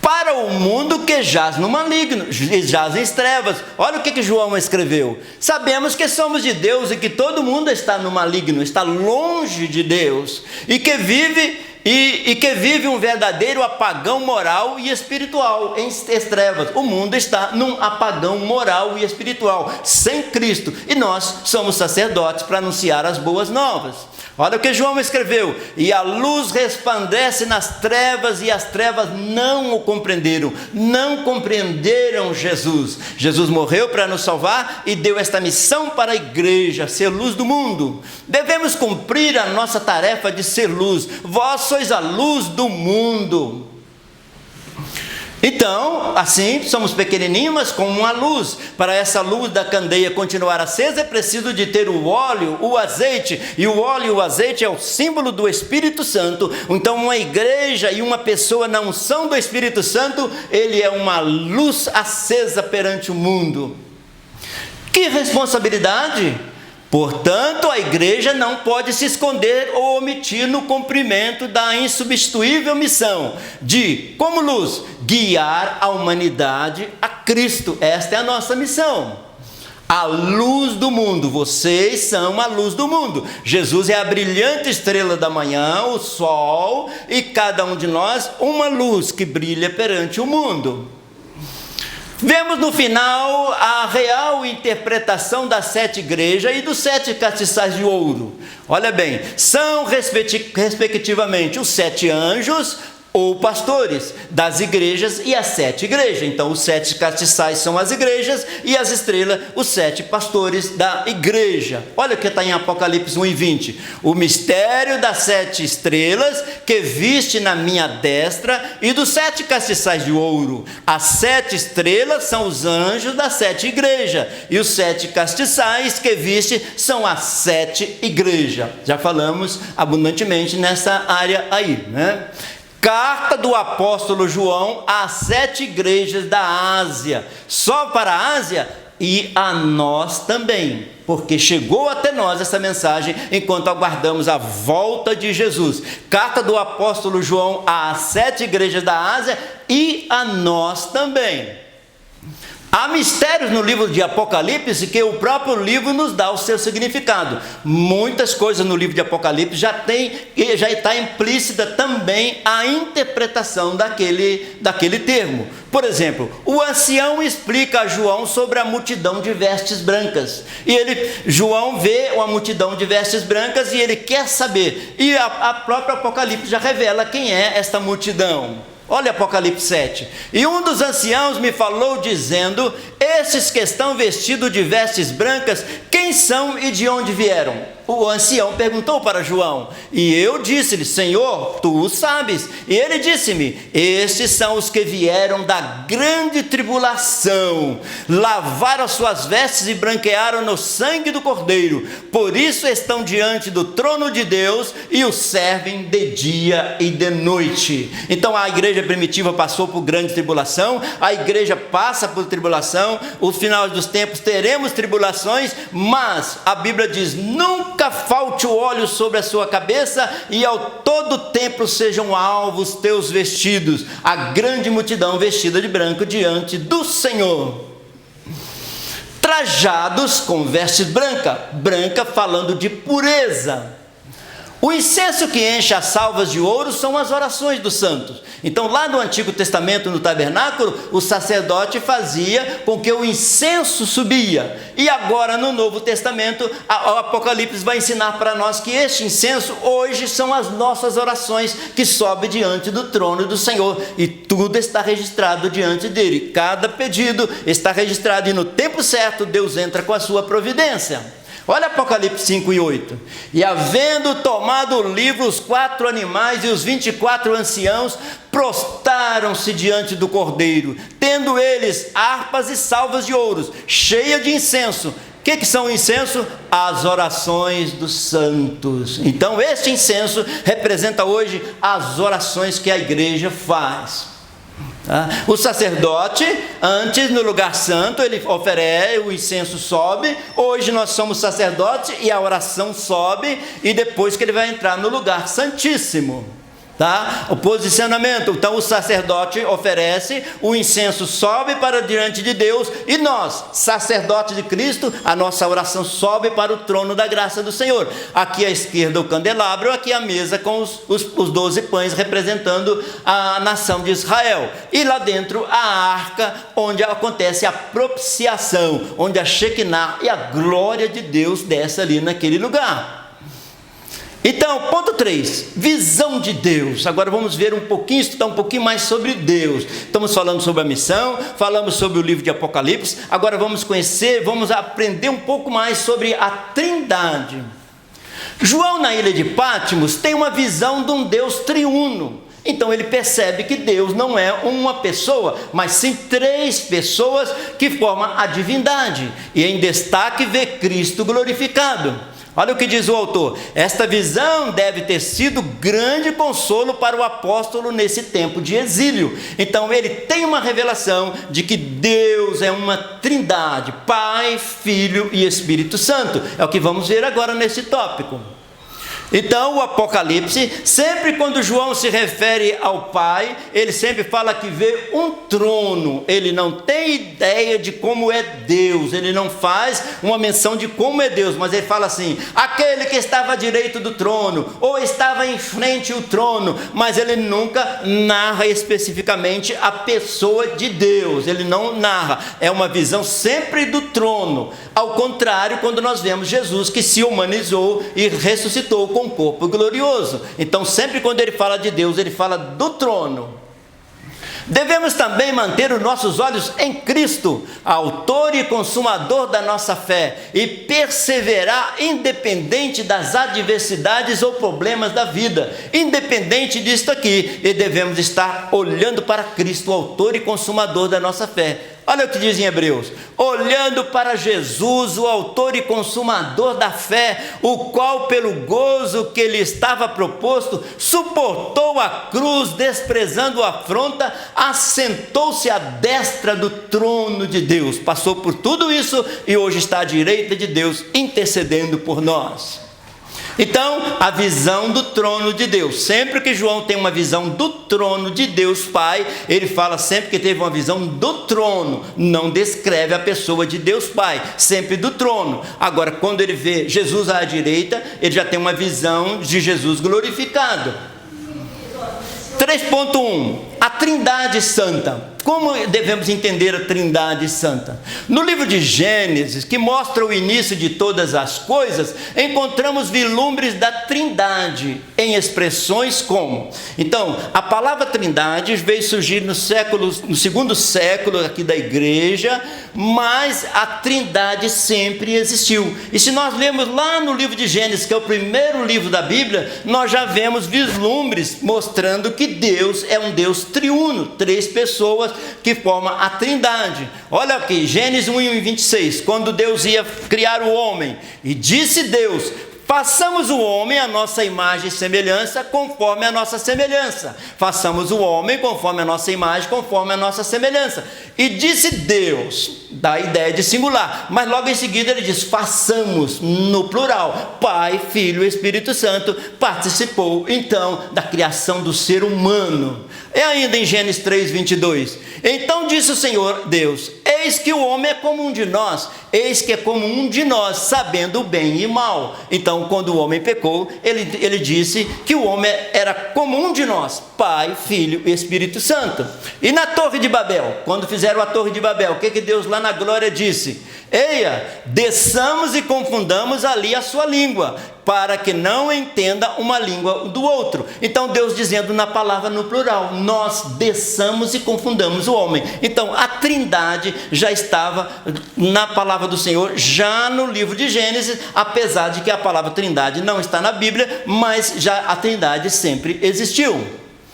para o mundo que jaz no maligno, jaz em trevas. Olha o que João escreveu. Sabemos que somos de Deus e que todo mundo está no maligno, está longe de Deus, e que vive um verdadeiro apagão moral e espiritual em trevas. O mundo está num apagão moral e espiritual, sem Cristo, e nós somos sacerdotes para anunciar as boas novas. Olha o que João escreveu, e a luz resplandece nas trevas, e as trevas não o compreenderam, não compreenderam Jesus. Jesus morreu para nos salvar e deu esta missão para a igreja, ser luz do mundo. Devemos cumprir a nossa tarefa de ser luz. Vós sois a luz do mundo. Então, assim, somos pequenininhos, mas com uma luz. Para essa luz da candeia continuar acesa, é preciso de ter o óleo, o azeite. E o óleo e o azeite é o símbolo do Espírito Santo. Então, uma igreja e uma pessoa na unção do Espírito Santo, ele é uma luz acesa perante o mundo. Que responsabilidade! Portanto, a igreja não pode se esconder ou omitir no cumprimento da insubstituível missão de, como luz, guiar a humanidade a Cristo. Esta é a nossa missão. A luz do mundo, vocês são a luz do mundo. Jesus é a brilhante estrela da manhã, o sol, e cada um de nós uma luz que brilha perante o mundo. Vemos no final a real interpretação das 7 igrejas e dos 7 castiçais de ouro. Olha bem, são respectivamente os 7 anjos, ou pastores das igrejas e as 7 igrejas. Então os 7 castiçais são as igrejas e as estrelas, os 7 pastores da igreja. Olha o que está em Apocalipse 1:20: o mistério das 7 estrelas que viste na minha destra e dos 7 castiçais de ouro. As 7 estrelas são os anjos das 7 igrejas e os 7 castiçais que viste são as 7 igrejas. Já falamos abundantemente nessa área aí, né? Carta do apóstolo João às 7 igrejas da Ásia, só para a Ásia e a nós também, porque chegou até nós essa mensagem enquanto aguardamos a volta de Jesus. Carta do apóstolo João às 7 igrejas da Ásia e a nós também. Há mistérios no livro de Apocalipse que o próprio livro nos dá o seu significado. Muitas coisas no livro de Apocalipse já está implícita também a interpretação daquele termo. Por exemplo, o ancião explica a João sobre a multidão de vestes brancas. E João vê uma multidão de vestes brancas e ele quer saber. E a própria Apocalipse já revela quem é esta multidão. Olha Apocalipse 7. E um dos anciãos me falou dizendo: esses que estão vestidos de vestes brancas, quem são e de onde vieram? O ancião perguntou para João, e eu disse-lhe: Senhor, tu o sabes. E ele disse-me: estes são os que vieram da grande tribulação, lavaram as suas vestes e branquearam no sangue do Cordeiro, por isso estão diante do trono de Deus e o servem de dia e de noite. Então a igreja primitiva passou por grande tribulação, a igreja passa por tribulação, os finais dos tempos teremos tribulações, mas a Bíblia diz: nunca falte o óleo sobre a sua cabeça, e ao todo tempo sejam alvos teus vestidos, a grande multidão vestida de branco diante do Senhor. Trajados com vestes branca falando de pureza. O incenso que enche as salvas de ouro são as orações dos santos. Então, lá no Antigo Testamento, no tabernáculo, o sacerdote fazia com que o incenso subia. E agora, no Novo Testamento, o Apocalipse vai ensinar para nós que este incenso, hoje, são as nossas orações que sobem diante do trono do Senhor. E tudo está registrado diante dele. Cada pedido está registrado e no tempo certo, Deus entra com a sua providência. Olha Apocalipse 5:8. E havendo tomado o livro, os 4 animais e os 24 anciãos prostaram-se diante do Cordeiro, tendo eles harpas e salvas de ouros, cheias de incenso. O que são o incenso? As orações dos santos. Então este incenso representa hoje as orações que a igreja faz. O sacerdote, antes no lugar santo, ele oferece, o incenso sobe. Hoje nós somos sacerdotes e a oração sobe, e depois que ele vai entrar no lugar santíssimo. O posicionamento. Então o sacerdote oferece, o incenso sobe para diante de Deus, e nós, sacerdotes de Cristo, a nossa oração sobe para o trono da graça do Senhor. Aqui à esquerda o candelabro, aqui a mesa com os 12 pães representando a nação de Israel, e lá dentro a arca onde acontece a propiciação, onde a Shekinah e a glória de Deus desce ali naquele lugar. Então, ponto 3, visão de Deus. Agora vamos ver estudar um pouquinho mais sobre Deus. Estamos falando sobre a missão, falamos sobre o livro de Apocalipse, agora vamos aprender um pouco mais sobre a Trindade. João, na ilha de Patmos, tem uma visão de um Deus triuno. Então ele percebe que Deus não é uma pessoa, mas sim 3 pessoas que formam a divindade. E em destaque vê Cristo glorificado. Olha o que diz o autor: esta visão deve ter sido grande consolo para o apóstolo nesse tempo de exílio. Então ele tem uma revelação de que Deus é uma trindade, Pai, Filho e Espírito Santo. É o que vamos ver agora nesse tópico. Então o Apocalipse, sempre quando João se refere ao Pai, ele sempre fala que vê um trono. Ele não tem ideia de como é Deus, ele não faz uma menção de como é Deus, mas ele fala assim: aquele que estava à direita do trono, ou estava em frente ao trono, mas ele nunca narra especificamente a pessoa de Deus, ele não narra, é uma visão sempre do trono. Ao contrário, quando nós vemos Jesus que se humanizou e ressuscitou com com corpo glorioso. Então, sempre quando ele fala de Deus, ele fala do trono. Devemos também manter os nossos olhos em Cristo, autor e consumador da nossa fé, e perseverar independente das adversidades ou problemas da vida. Independente disto aqui, e devemos estar olhando para Cristo, autor e consumador da nossa fé. Olha o que diz em Hebreus: olhando para Jesus, o autor e consumador da fé, o qual pelo gozo que lhe estava proposto, suportou a cruz, desprezando a afronta, assentou-se à destra do trono de Deus. Passou por tudo isso e hoje está à direita de Deus, intercedendo por nós. Então, a visão do trono de Deus. Sempre que João tem uma visão do trono de Deus Pai, ele fala sempre que teve uma visão do trono, não descreve a pessoa de Deus Pai, sempre do trono. Agora, quando ele vê Jesus à direita, ele já tem uma visão de Jesus glorificado. 3.1. A Trindade Santa. Como devemos entender a Trindade Santa? No livro de Gênesis, que mostra o início de todas as coisas, encontramos vislumbres da Trindade em expressões como. Então, a palavra Trindade veio surgir no segundo século aqui da igreja, mas a Trindade sempre existiu. E se nós lermos lá no livro de Gênesis, que é o primeiro livro da Bíblia, nós já vemos vislumbres mostrando que Deus é um Deus triuno, 3 pessoas que formam a Trindade. Olha aqui, Gênesis 1:26, quando Deus ia criar o homem, e disse Deus: façamos o homem à nossa imagem e semelhança, conforme a nossa semelhança. Façamos o homem conforme a nossa imagem, conforme a nossa semelhança. E disse Deus, dá a ideia de singular, mas logo em seguida ele diz: façamos, no plural. Pai, Filho e Espírito Santo participou então da criação do ser humano. É ainda em Gênesis 3:22. Então disse o Senhor Deus: eis que o homem é como um de nós, eis que é como um de nós, sabendo o bem e o mal. Então, quando o homem pecou, ele disse que o homem era como um de nós, Pai, Filho e Espírito Santo. E na Torre de Babel, quando fizeram a Torre de Babel, o que Deus lá na glória disse? Eia, desçamos e confundamos ali a sua língua, para que não entenda uma língua do outro. Então Deus dizendo na palavra no plural, nós desçamos e confundamos o homem. Então a Trindade já estava na palavra do Senhor, já no livro de Gênesis, apesar de que a palavra Trindade não está na Bíblia, mas já a Trindade sempre existiu.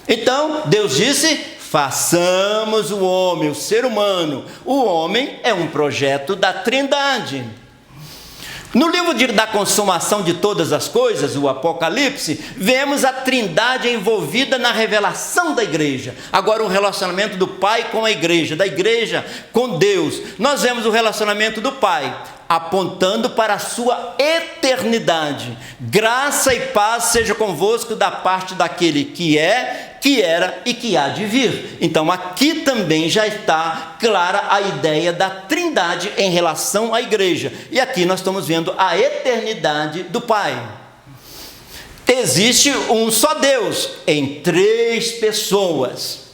Então Deus disse: façamos o homem, o ser humano. O homem é um projeto da Trindade. No livro da consumação de todas as coisas, o Apocalipse, vemos a Trindade envolvida na revelação da igreja. Agora, o relacionamento do Pai com a igreja, da igreja com Deus. Nós vemos o relacionamento do Pai apontando para a sua eternidade. Graça e paz seja convosco da parte daquele que é, que era e que há de vir. Então aqui também já está clara a ideia da Trindade em relação à igreja. E aqui nós estamos vendo a eternidade do Pai. Existe um só Deus em 3 pessoas.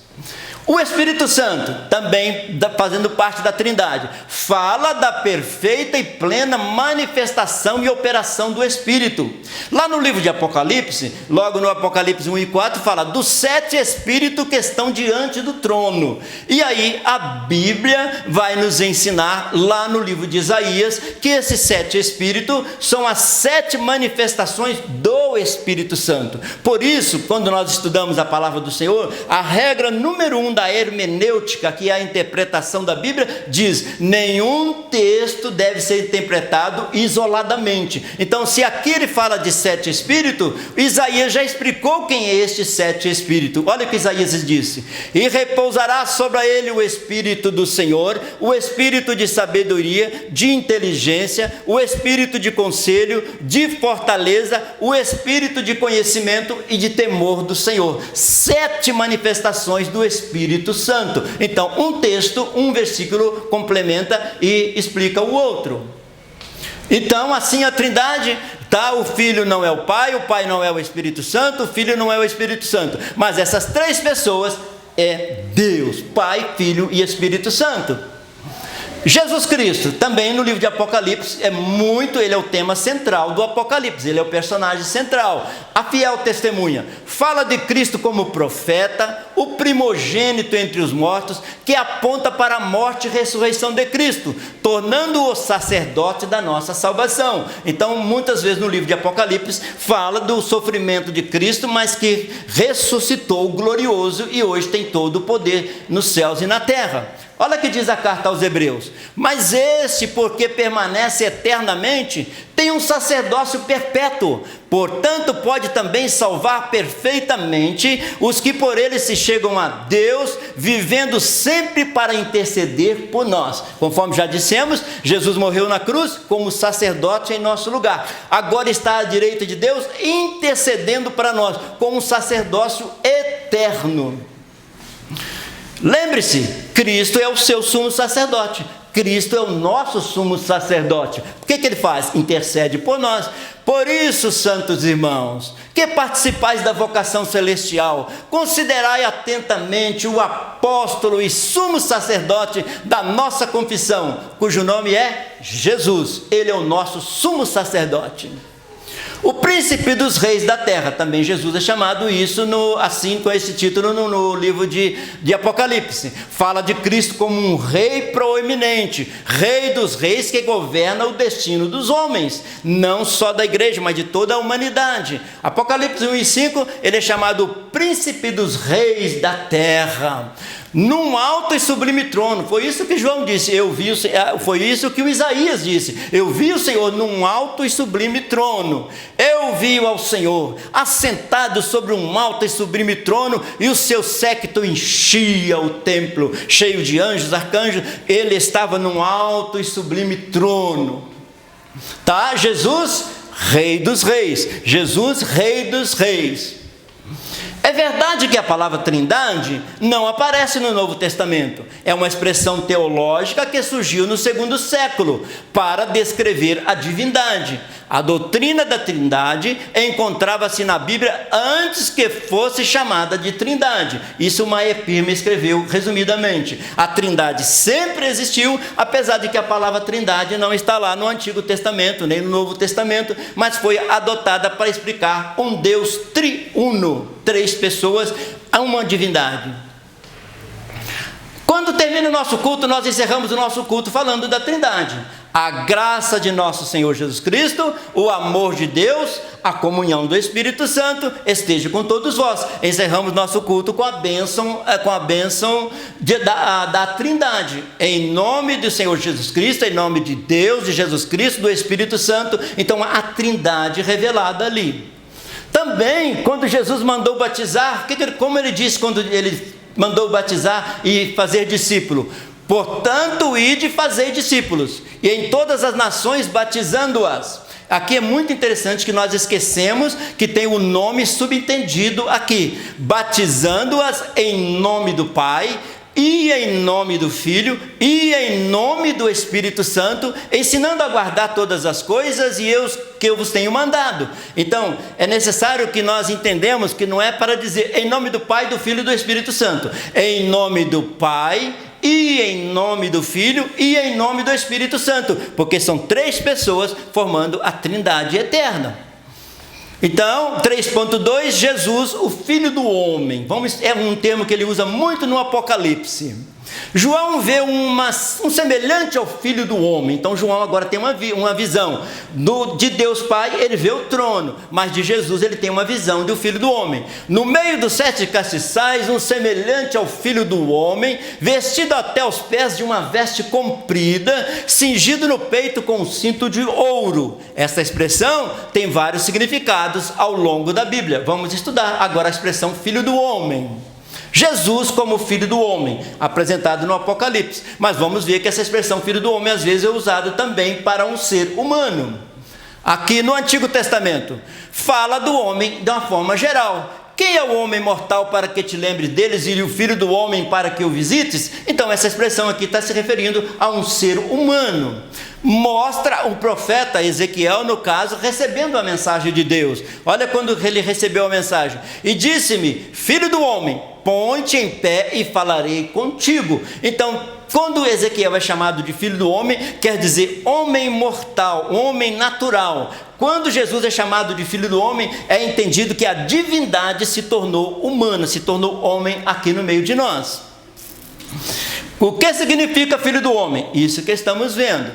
O Espírito Santo, também fazendo parte da Trindade, fala da perfeita e plena manifestação e operação do Espírito. Lá no livro de Apocalipse, logo no Apocalipse 1:4, fala dos 7 Espíritos que estão diante do trono. E aí a Bíblia vai nos ensinar, lá no livro de Isaías, que esses 7 Espíritos são as 7 manifestações do Espírito Santo. Por isso, quando nós estudamos a palavra do Senhor, a regra número 1 da hermenêutica, que é a interpretação da Bíblia, diz: nenhum texto deve ser interpretado isoladamente. Então, se aqui ele fala de 7 espíritos, Isaías já explicou quem é este 7 espíritos. Olha o que Isaías disse: e repousará sobre ele o Espírito do Senhor, o Espírito de sabedoria, de inteligência, o Espírito de conselho, de fortaleza, o Espírito de conhecimento e de temor do Senhor. 7 manifestações do Espírito Santo. Então, um texto, um versículo complementa e explica o outro. Então, assim a Trindade, tá? O Filho não é o Pai não é o Espírito Santo, o Filho não é o Espírito Santo. Mas essas 3 pessoas é Deus, Pai, Filho e Espírito Santo. Jesus Cristo, também no livro de Apocalipse, ele é o tema central do Apocalipse, ele é o personagem central, a fiel testemunha. Fala de Cristo como profeta, o primogênito entre os mortos, que aponta para a morte e ressurreição de Cristo, tornando-o sacerdote da nossa salvação. Então, muitas vezes no livro de Apocalipse, fala do sofrimento de Cristo, mas que ressuscitou glorioso e hoje tem todo o poder nos céus e na terra. Olha o que diz a carta aos Hebreus: mas este, porque permanece eternamente, tem um sacerdócio perpétuo, portanto pode também salvar perfeitamente os que por ele se chegam a Deus, vivendo sempre para interceder por nós. Conforme já dissemos, Jesus morreu na cruz como sacerdote em nosso lugar, agora está à direita de Deus intercedendo para nós, como um sacerdócio eterno. Lembre-se, Cristo é o seu sumo sacerdote, Cristo é o nosso sumo sacerdote. O que ele faz? Intercede por nós. Por isso, santos irmãos, que participais da vocação celestial, considerai atentamente o apóstolo e sumo sacerdote da nossa confissão, cujo nome é Jesus. Ele é o nosso sumo sacerdote. O príncipe dos reis da terra, também Jesus é chamado isso, assim com esse título no livro de Apocalipse. Fala de Cristo como um rei proeminente, rei dos reis que governa o destino dos homens, não só da igreja, mas de toda a humanidade. Apocalipse 1:5, ele é chamado o príncipe dos reis da terra, num alto e sublime trono. Foi isso que João disse, foi isso que o Isaías disse: eu vi o Senhor num alto e sublime trono. Eu vi ao Senhor assentado sobre um alto e sublime trono, e o seu séquito enchia o templo, cheio de anjos, arcanjos. Ele estava num alto e sublime trono. Tá? Jesus, rei dos reis. Jesus, rei dos reis. É verdade que a palavra trindade não aparece no Novo Testamento. É uma expressão teológica que surgiu no segundo século para descrever a divindade. A doutrina da trindade encontrava-se na Bíblia antes que fosse chamada de trindade. Isso Meyer Pirmer escreveu resumidamente. A trindade sempre existiu, apesar de que a palavra trindade não está lá no Antigo Testamento, nem no Novo Testamento, mas foi adotada para explicar um Deus triuno, 3 pessoas, uma divindade. Quando termina o nosso culto, nós encerramos o nosso culto falando da trindade. A graça de nosso Senhor Jesus Cristo, o amor de Deus, a comunhão do Espírito Santo esteja com todos vós. Encerramos nosso culto com a bênção da trindade, em nome do Senhor Jesus Cristo, em nome de Deus, de Jesus Cristo, do Espírito Santo. Então a trindade revelada ali. Também, quando Jesus mandou batizar, como ele disse quando ele mandou batizar e fazer discípulo? Portanto, ide e fazei discípulos, e em todas as nações batizando-as. Aqui é muito interessante que nós esquecemos que tem o nome subentendido aqui: batizando-as em nome do Pai, e em nome do Filho, e em nome do Espírito Santo, ensinando a guardar todas as coisas que eu vos tenho mandado. Então, é necessário que nós entendamos que não é para dizer em nome do Pai, do Filho e do Espírito Santo. É em nome do Pai, e em nome do Filho, e em nome do Espírito Santo, porque são 3 pessoas formando a Trindade eterna. Então, 3.2, Jesus, o Filho do Homem. É um termo que ele usa muito no Apocalipse. João vê um semelhante ao Filho do Homem. Então João agora tem uma visão de Deus Pai, ele vê o trono, mas de Jesus ele tem uma visão do Filho do Homem. No meio dos 7 castiçais, um semelhante ao Filho do Homem, vestido até os pés de uma veste comprida, cingido no peito com um cinto de ouro. Essa expressão tem vários significados ao longo da Bíblia. Vamos estudar agora a expressão Filho do Homem. Jesus como Filho do Homem, apresentado no Apocalipse. Mas vamos ver que essa expressão Filho do Homem às vezes é usada também para um ser humano. Aqui no Antigo Testamento, fala do homem de uma forma geral. Quem é o homem mortal para que te lembre deles, e o Filho do Homem para que o visites? Então essa expressão aqui está se referindo a um ser humano. Mostra o profeta Ezequiel, no caso, recebendo a mensagem de Deus. Olha quando ele recebeu a mensagem: e disse-me, filho do homem, põe-te em pé e falarei contigo. Então Quando Ezequiel é chamado de filho do homem, quer dizer homem mortal, homem natural. Quando Jesus é chamado de filho do homem, é entendido que a divindade se tornou humana, se tornou homem aqui no meio de nós. O que significa filho do homem? Isso que estamos vendo.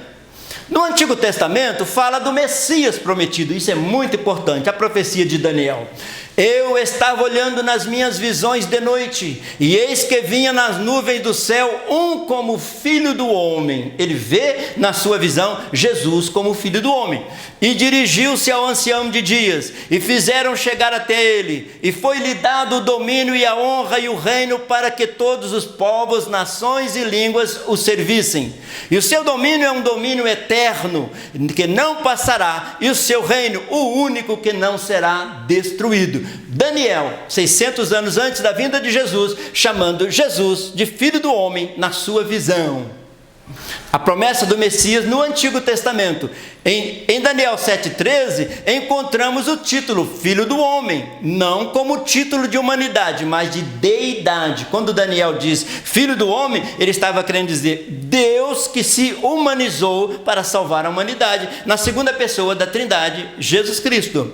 No Antigo Testamento fala do Messias prometido, isso é muito importante, a profecia de Daniel. Eu estava olhando nas minhas visões de noite, e eis que vinha nas nuvens do céu um como filho do homem. Ele vê na sua visão Jesus como filho do homem. E dirigiu-se ao ancião de dias, e fizeram chegar até ele, e foi-lhe dado o domínio e a honra e o reino para que todos os povos, nações e línguas o servissem. E o seu domínio é um domínio eterno, que não passará, e o seu reino, o único que não será destruído. Daniel, 600 anos antes da vinda de Jesus, chamando Jesus de filho do homem na sua visão. A promessa do Messias no Antigo Testamento. Em Daniel 7,13, encontramos o título filho do homem, não como título de humanidade, mas de deidade. Quando Daniel diz filho do homem, ele estava querendo dizer Deus que se humanizou para salvar a humanidade, na segunda pessoa da Trindade, Jesus Cristo.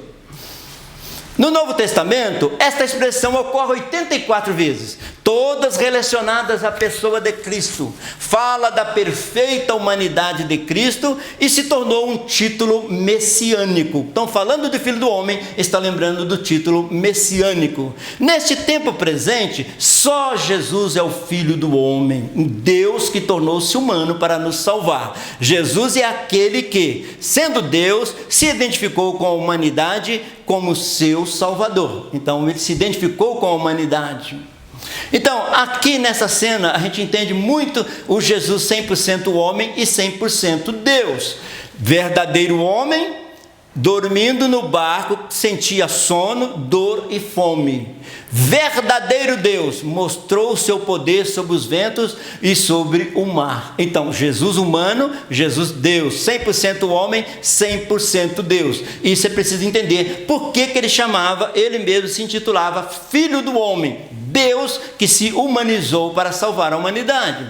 No Novo Testamento, esta expressão ocorre 84 vezes, todas relacionadas à pessoa de Cristo. Fala da perfeita humanidade de Cristo e se tornou um título messiânico. Então, falando de Filho do Homem, está lembrando do título messiânico. Neste tempo presente, só Jesus é o Filho do Homem, um Deus que tornou-se humano para nos salvar. Jesus é aquele que, sendo Deus, se identificou com a humanidade como seu Salvador. Então ele se identificou com a humanidade. Então aqui nessa cena a gente entende muito o Jesus 100% homem e 100% Deus. Verdadeiro homem, dormindo no barco, sentia sono, dor e fome. Verdadeiro Deus, mostrou o seu poder sobre os ventos e sobre o mar. Então, Jesus humano, Jesus Deus, 100% homem, 100% Deus. E você precisa entender por que ele chamava, ele mesmo se intitulava Filho do Homem, Deus que se humanizou para salvar a humanidade.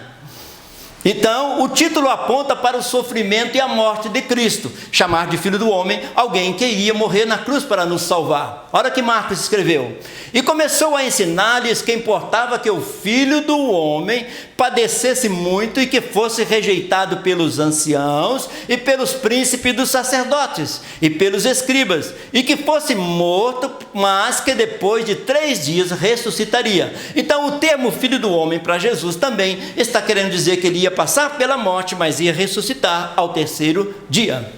Então, o título aponta para o sofrimento e a morte de Cristo. Chamar de Filho do Homem alguém que iria morrer na cruz para nos salvar. Olha que Marcos escreveu. E começou a ensinar-lhes que importava que o Filho do Homem padecesse muito e que fosse rejeitado pelos anciãos e pelos príncipes dos sacerdotes e pelos escribas, e que fosse morto, mas que depois de 3 dias ressuscitaria. Então, o termo Filho do Homem para Jesus também está querendo dizer que ele ia passar pela morte, mas ia ressuscitar ao 3º dia.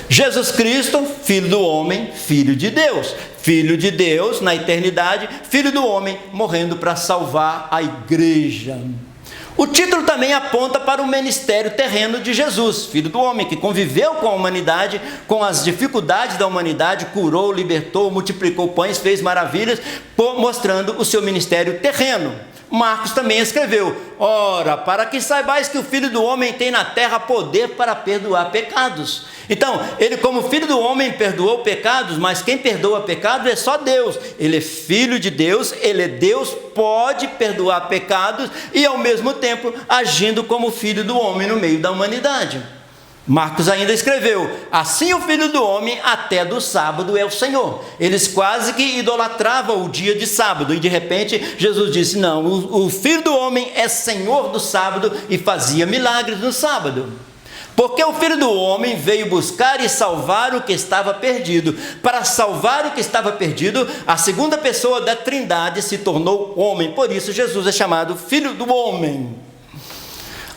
Jesus Cristo, Filho do Homem, Filho de Deus. Filho de Deus na eternidade, Filho do Homem morrendo para salvar a igreja. O título também aponta para o ministério terreno de Jesus, Filho do Homem, que conviveu com a humanidade, com as dificuldades da humanidade, curou, libertou, multiplicou pães, fez maravilhas, mostrando o seu ministério terreno. Marcos também escreveu: ora, para que saibais que o Filho do Homem tem na terra poder para perdoar pecados. Então, ele como Filho do Homem perdoou pecados, mas quem perdoa pecados é só Deus. Ele é Filho de Deus, ele é Deus, pode perdoar pecados e ao mesmo tempo agindo como Filho do Homem no meio da humanidade. Marcos ainda escreveu: assim o Filho do Homem até do sábado é o Senhor. Eles quase que idolatravam o dia de sábado, e de repente Jesus disse: não, o Filho do Homem é Senhor do sábado, e fazia milagres no sábado. Porque o Filho do Homem veio buscar e salvar o que estava perdido. Para salvar o que estava perdido, a segunda pessoa da Trindade se tornou homem. Por isso Jesus é chamado Filho do Homem.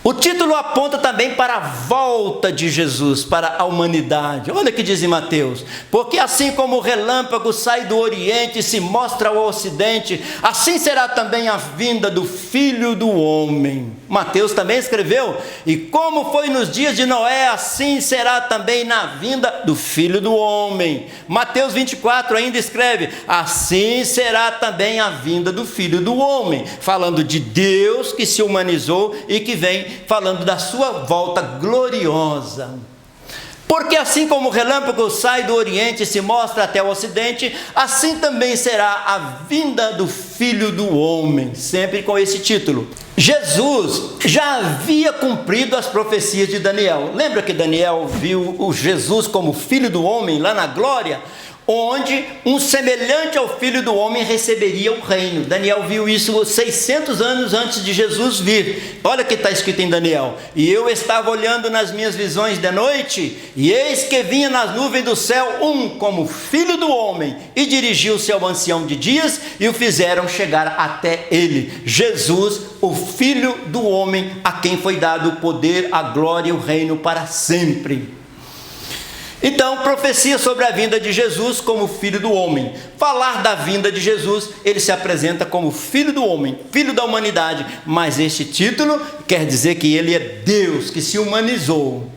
O título aponta também para a volta de Jesus para a humanidade. Olha o que diz em Mateus: porque assim como o relâmpago sai do Oriente e se mostra ao Ocidente, assim será também a vinda do Filho do Homem. Mateus também escreveu: e como foi nos dias de Noé, assim será também na vinda do Filho do Homem. Mateus 24 ainda escreve: assim será também a vinda do Filho do Homem, falando de Deus que se humanizou e que vem falando da sua volta gloriosa. Porque assim como o relâmpago sai do Oriente e se mostra até o Ocidente, assim também será a vinda do Filho do Homem, sempre com esse título. Jesus já havia cumprido as profecias de Daniel. Lembra que Daniel viu o Jesus como Filho do Homem lá na glória? Onde um semelhante ao Filho do Homem receberia o reino. Daniel viu isso 600 anos antes de Jesus vir. Olha o que está escrito em Daniel: e eu estava olhando nas minhas visões de noite, e eis que vinha nas nuvens do céu um como Filho do Homem, e dirigiu-se ao ancião de dias, e o fizeram chegar até ele. Jesus, o Filho do Homem, a quem foi dado o poder, a glória e o reino para sempre. Então, profecia sobre a vinda de Jesus como Filho do Homem. Falar da vinda de Jesus, ele se apresenta como Filho do Homem, Filho da humanidade, mas este título quer dizer que ele é Deus, que se humanizou.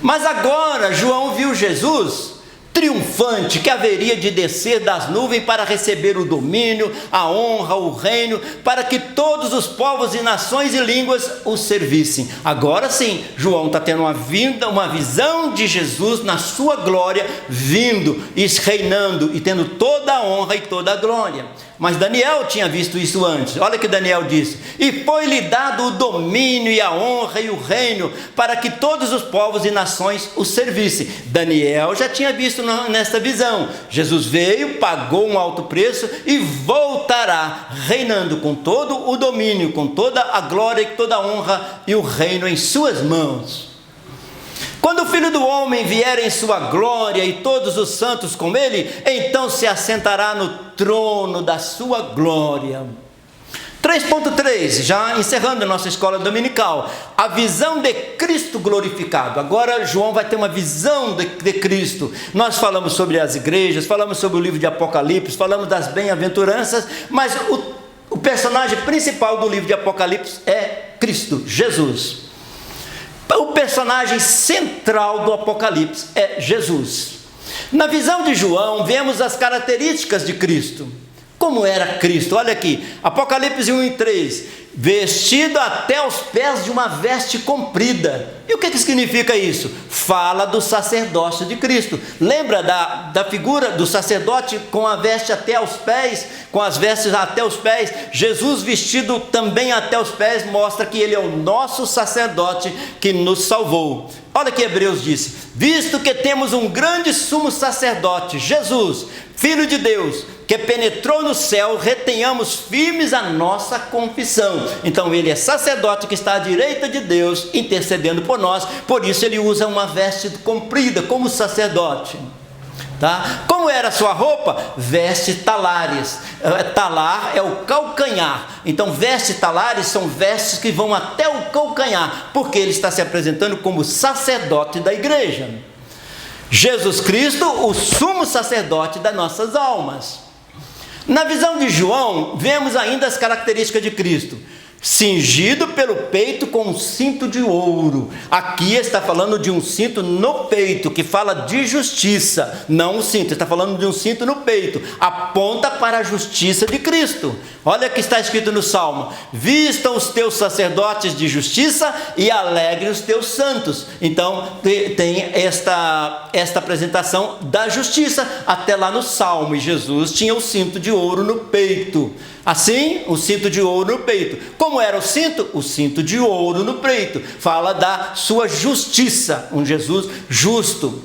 Mas agora, João viu Jesus triunfante, que haveria de descer das nuvens para receber o domínio, a honra, o reino, para que todos os povos e nações e línguas o servissem. Agora sim, João está tendo uma visão de Jesus na sua glória, vindo e reinando e tendo toda a honra e toda a glória. Mas Daniel tinha visto isso antes. Olha o que Daniel disse: e foi-lhe dado o domínio e a honra e o reino, para que todos os povos e nações o servissem. Daniel já tinha visto nesta visão. Jesus veio, pagou um alto preço e voltará, reinando com todo o domínio, com toda a glória e toda a honra e o reino em suas mãos. Quando o Filho do Homem vier em sua glória e todos os santos com ele, então se assentará no trono da sua glória. 3.3, já encerrando a nossa escola dominical, a visão de Cristo glorificado. Agora João vai ter uma visão de Cristo. Nós falamos sobre as igrejas, falamos sobre o livro de Apocalipse, falamos das bem-aventuranças, mas o personagem principal do livro de Apocalipse é Cristo, Jesus. O personagem central do Apocalipse é Jesus. Na visão de João, vemos as características de Cristo. Como era Cristo? Olha aqui, Apocalipse 1:3, vestido até os pés de uma veste comprida. E o que significa isso? Fala do sacerdócio de Cristo. Lembra da figura do sacerdote com a veste até os pés, com as vestes até os pés? Jesus vestido também até os pés mostra que ele é o nosso sacerdote que nos salvou. Olha que Hebreus disse: visto que temos um grande sumo sacerdote, Jesus, Filho de Deus, que penetrou no céu, retenhamos firmes a nossa confissão. Então ele é sacerdote que está à direita de Deus, intercedendo por nós. Por isso ele usa uma veste comprida como sacerdote. Tá? Como era a sua roupa? Veste talares. Talar é o calcanhar. Então veste talares são vestes que vão até o calcanhar, porque ele está se apresentando como sacerdote da igreja. Jesus Cristo, o sumo sacerdote das nossas almas. Na visão de João, vemos ainda as características de Cristo: cingido pelo peito com um cinto de ouro. Aqui está falando de um cinto no peito, que fala de justiça, não um cinto, está falando de um cinto no peito, aponta para a justiça de Cristo. Olha o que está escrito no Salmo: vistam os teus sacerdotes de justiça e alegrem os teus santos. Então tem esta apresentação da justiça até lá no Salmo, e Jesus tinha o cinto de ouro no peito. Assim, o cinto de ouro no peito. Como era o cinto? O cinto de ouro no peito. Fala da sua justiça, um Jesus justo.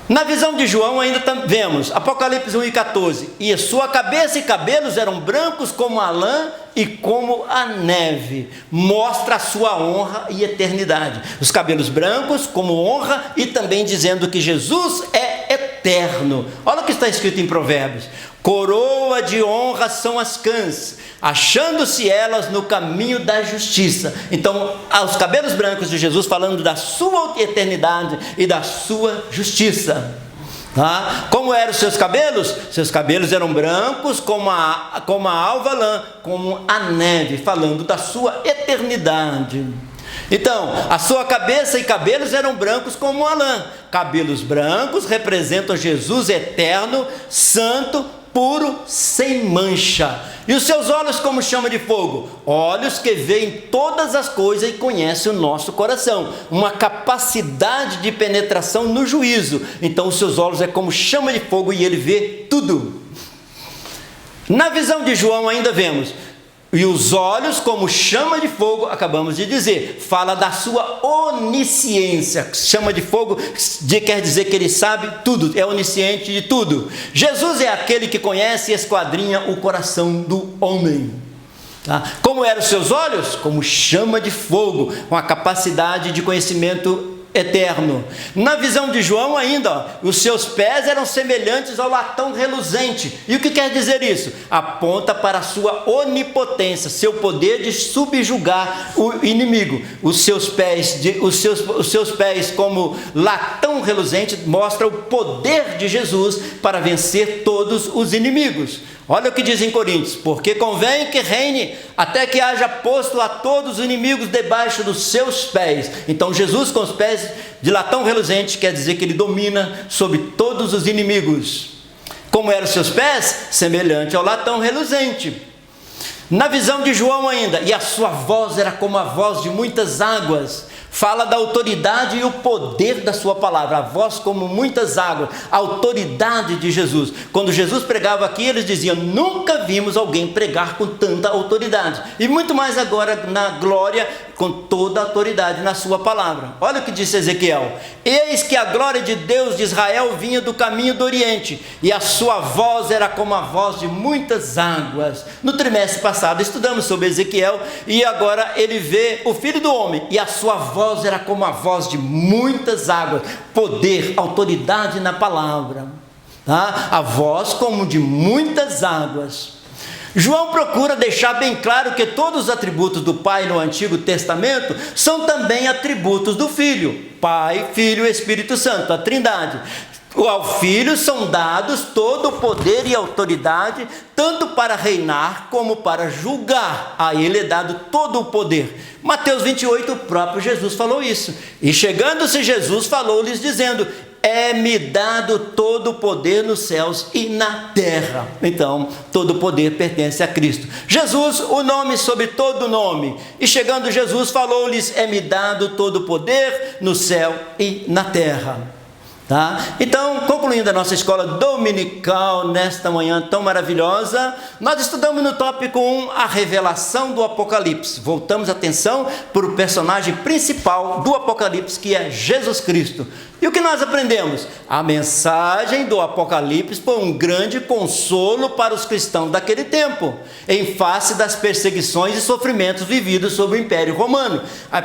Na visão de João ainda vemos Apocalipse 1:14, e a sua cabeça e cabelos eram brancos como a lã e como a neve. Mostra a sua honra e eternidade. Os cabelos brancos como honra, e também dizendo que Jesus é eterno. Olha o que está escrito em Provérbios: coroa de honra são as cãs, achando-se elas no caminho da justiça. Então, os cabelos brancos de Jesus falando da sua eternidade e da sua justiça. Tá? Como eram os seus cabelos? Seus cabelos eram brancos como a alva lã, como a neve, falando da sua eternidade. Então, a sua cabeça e cabelos eram brancos como a lã. Cabelos brancos representam Jesus eterno, santo, puro, sem mancha. E os seus olhos como chama de fogo, olhos que veem todas as coisas e conhecem o nosso coração, uma capacidade de penetração no juízo. Então os seus olhos é como chama de fogo e ele vê tudo. Na visão de João ainda vemos, e os olhos como chama de fogo, acabamos de dizer, fala da sua onisciência. Chama de fogo quer dizer que ele sabe tudo, é onisciente de tudo. Jesus é aquele que conhece e esquadrinha o coração do homem. Tá? Como eram os seus olhos? Como chama de fogo, com a capacidade de conhecimento eterno. Na visão de João ainda, os seus pés eram semelhantes ao latão reluzente. E o que quer dizer isso? Aponta para a sua onipotência, seu poder de subjugar o inimigo. Os seus pés como latão reluzente mostra o poder de Jesus para vencer todos os inimigos. Olha o que diz em Coríntios: porque convém que reine até que haja posto a todos os inimigos debaixo dos seus pés. Então Jesus com os pés de latão reluzente quer dizer que ele domina sobre todos os inimigos. Como eram os seus pés? Semelhante ao latão reluzente. Na visão de João ainda, e a sua voz era como a voz de muitas águas. Fala da autoridade e o poder da sua palavra, a voz como muitas águas, a autoridade de Jesus. Quando Jesus pregava aqui, eles diziam: nunca vimos alguém pregar com tanta autoridade. E muito mais agora na glória, com toda a autoridade na sua palavra. Olha o que disse Ezequiel: eis que a glória de Deus de Israel vinha do caminho do Oriente, e a sua voz era como a voz de muitas águas. No trimestre passado estudamos sobre Ezequiel, e agora ele vê o Filho do Homem, e a sua voz era como a voz de muitas águas. Poder, autoridade na palavra, tá? A voz como de muitas águas. João procura deixar bem claro que todos os atributos do Pai no Antigo Testamento são também atributos do Filho. Pai, Filho e Espírito Santo, a Trindade. Ao Filho são dados todo o poder e autoridade, tanto para reinar como para julgar. A ele é dado todo o poder. Mateus 28, o próprio Jesus falou isso. E chegando-se Jesus, falou-lhes dizendo: é-me dado todo o poder nos céus e na terra. Então, todo o poder pertence a Cristo. Jesus, o nome sobre todo nome. E chegando Jesus, falou-lhes: é-me dado todo o poder no céu e na terra. Tá? Então, concluindo a nossa escola dominical nesta manhã tão maravilhosa, nós estudamos no tópico 1 a revelação do Apocalipse. Voltamos a atenção para o personagem principal do Apocalipse, que é Jesus Cristo. E o que nós aprendemos? A mensagem do Apocalipse foi um grande consolo para os cristãos daquele tempo, em face das perseguições e sofrimentos vividos sob o Império Romano.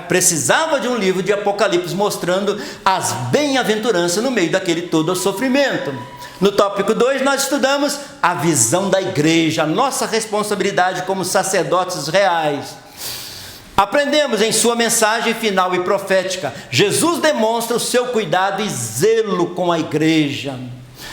Precisava de um livro de Apocalipse mostrando as bem-aventuranças no meio daquele todo o sofrimento. No tópico 2 nós estudamos a visão da igreja, a nossa responsabilidade como sacerdotes reais. Aprendemos em sua mensagem final e profética, Jesus demonstra o seu cuidado e zelo com a igreja.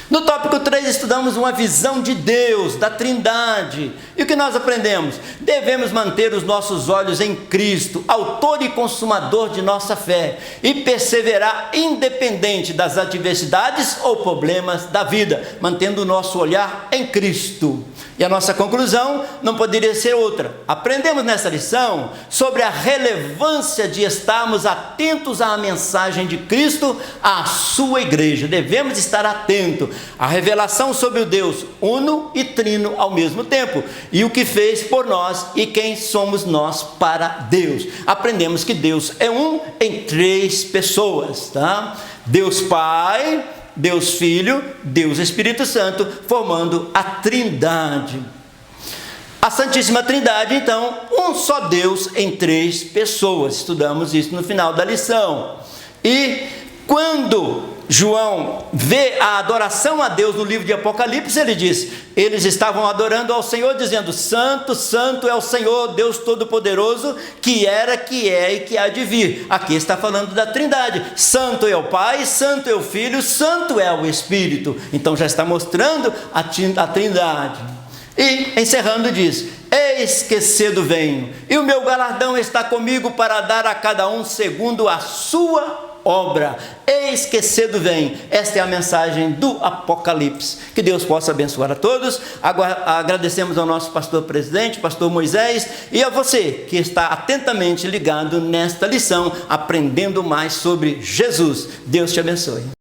No tópico 3 estudamos uma visão de Deus, da Trindade. E o que nós aprendemos? Devemos manter os nossos olhos em Cristo, autor e consumador de nossa fé, e perseverar independente das adversidades ou problemas da vida, mantendo o nosso olhar em Cristo. E a nossa conclusão não poderia ser outra. Aprendemos nessa lição sobre a relevância de estarmos atentos à mensagem de Cristo à sua igreja. Devemos estar atentos à revelação sobre o Deus uno e trino ao mesmo tempo, e o que fez por nós e quem somos nós para Deus. Aprendemos que Deus é um em 3 pessoas, tá? Deus Pai, Deus Filho, Deus Espírito Santo, formando a Trindade. A Santíssima Trindade, então, um só Deus em 3 pessoas. Estudamos isso no final da lição. E quando João vê a adoração a Deus no livro de Apocalipse, ele diz: eles estavam adorando ao Senhor, dizendo: Santo, Santo é o Senhor, Deus Todo-Poderoso, que era, que é e que há de vir. Aqui está falando da Trindade. Santo é o Pai, Santo é o Filho, Santo é o Espírito. Então já está mostrando a Trindade. E encerrando diz: eis que cedo venho, e o meu galardão está comigo para dar a cada um segundo a sua obra. Eis que cedo vem. Esta é a mensagem do Apocalipse. Que Deus possa abençoar a todos. Agradecemos ao nosso pastor presidente, pastor Moisés, e a você que está atentamente ligado nesta lição, aprendendo mais sobre Jesus. Deus te abençoe.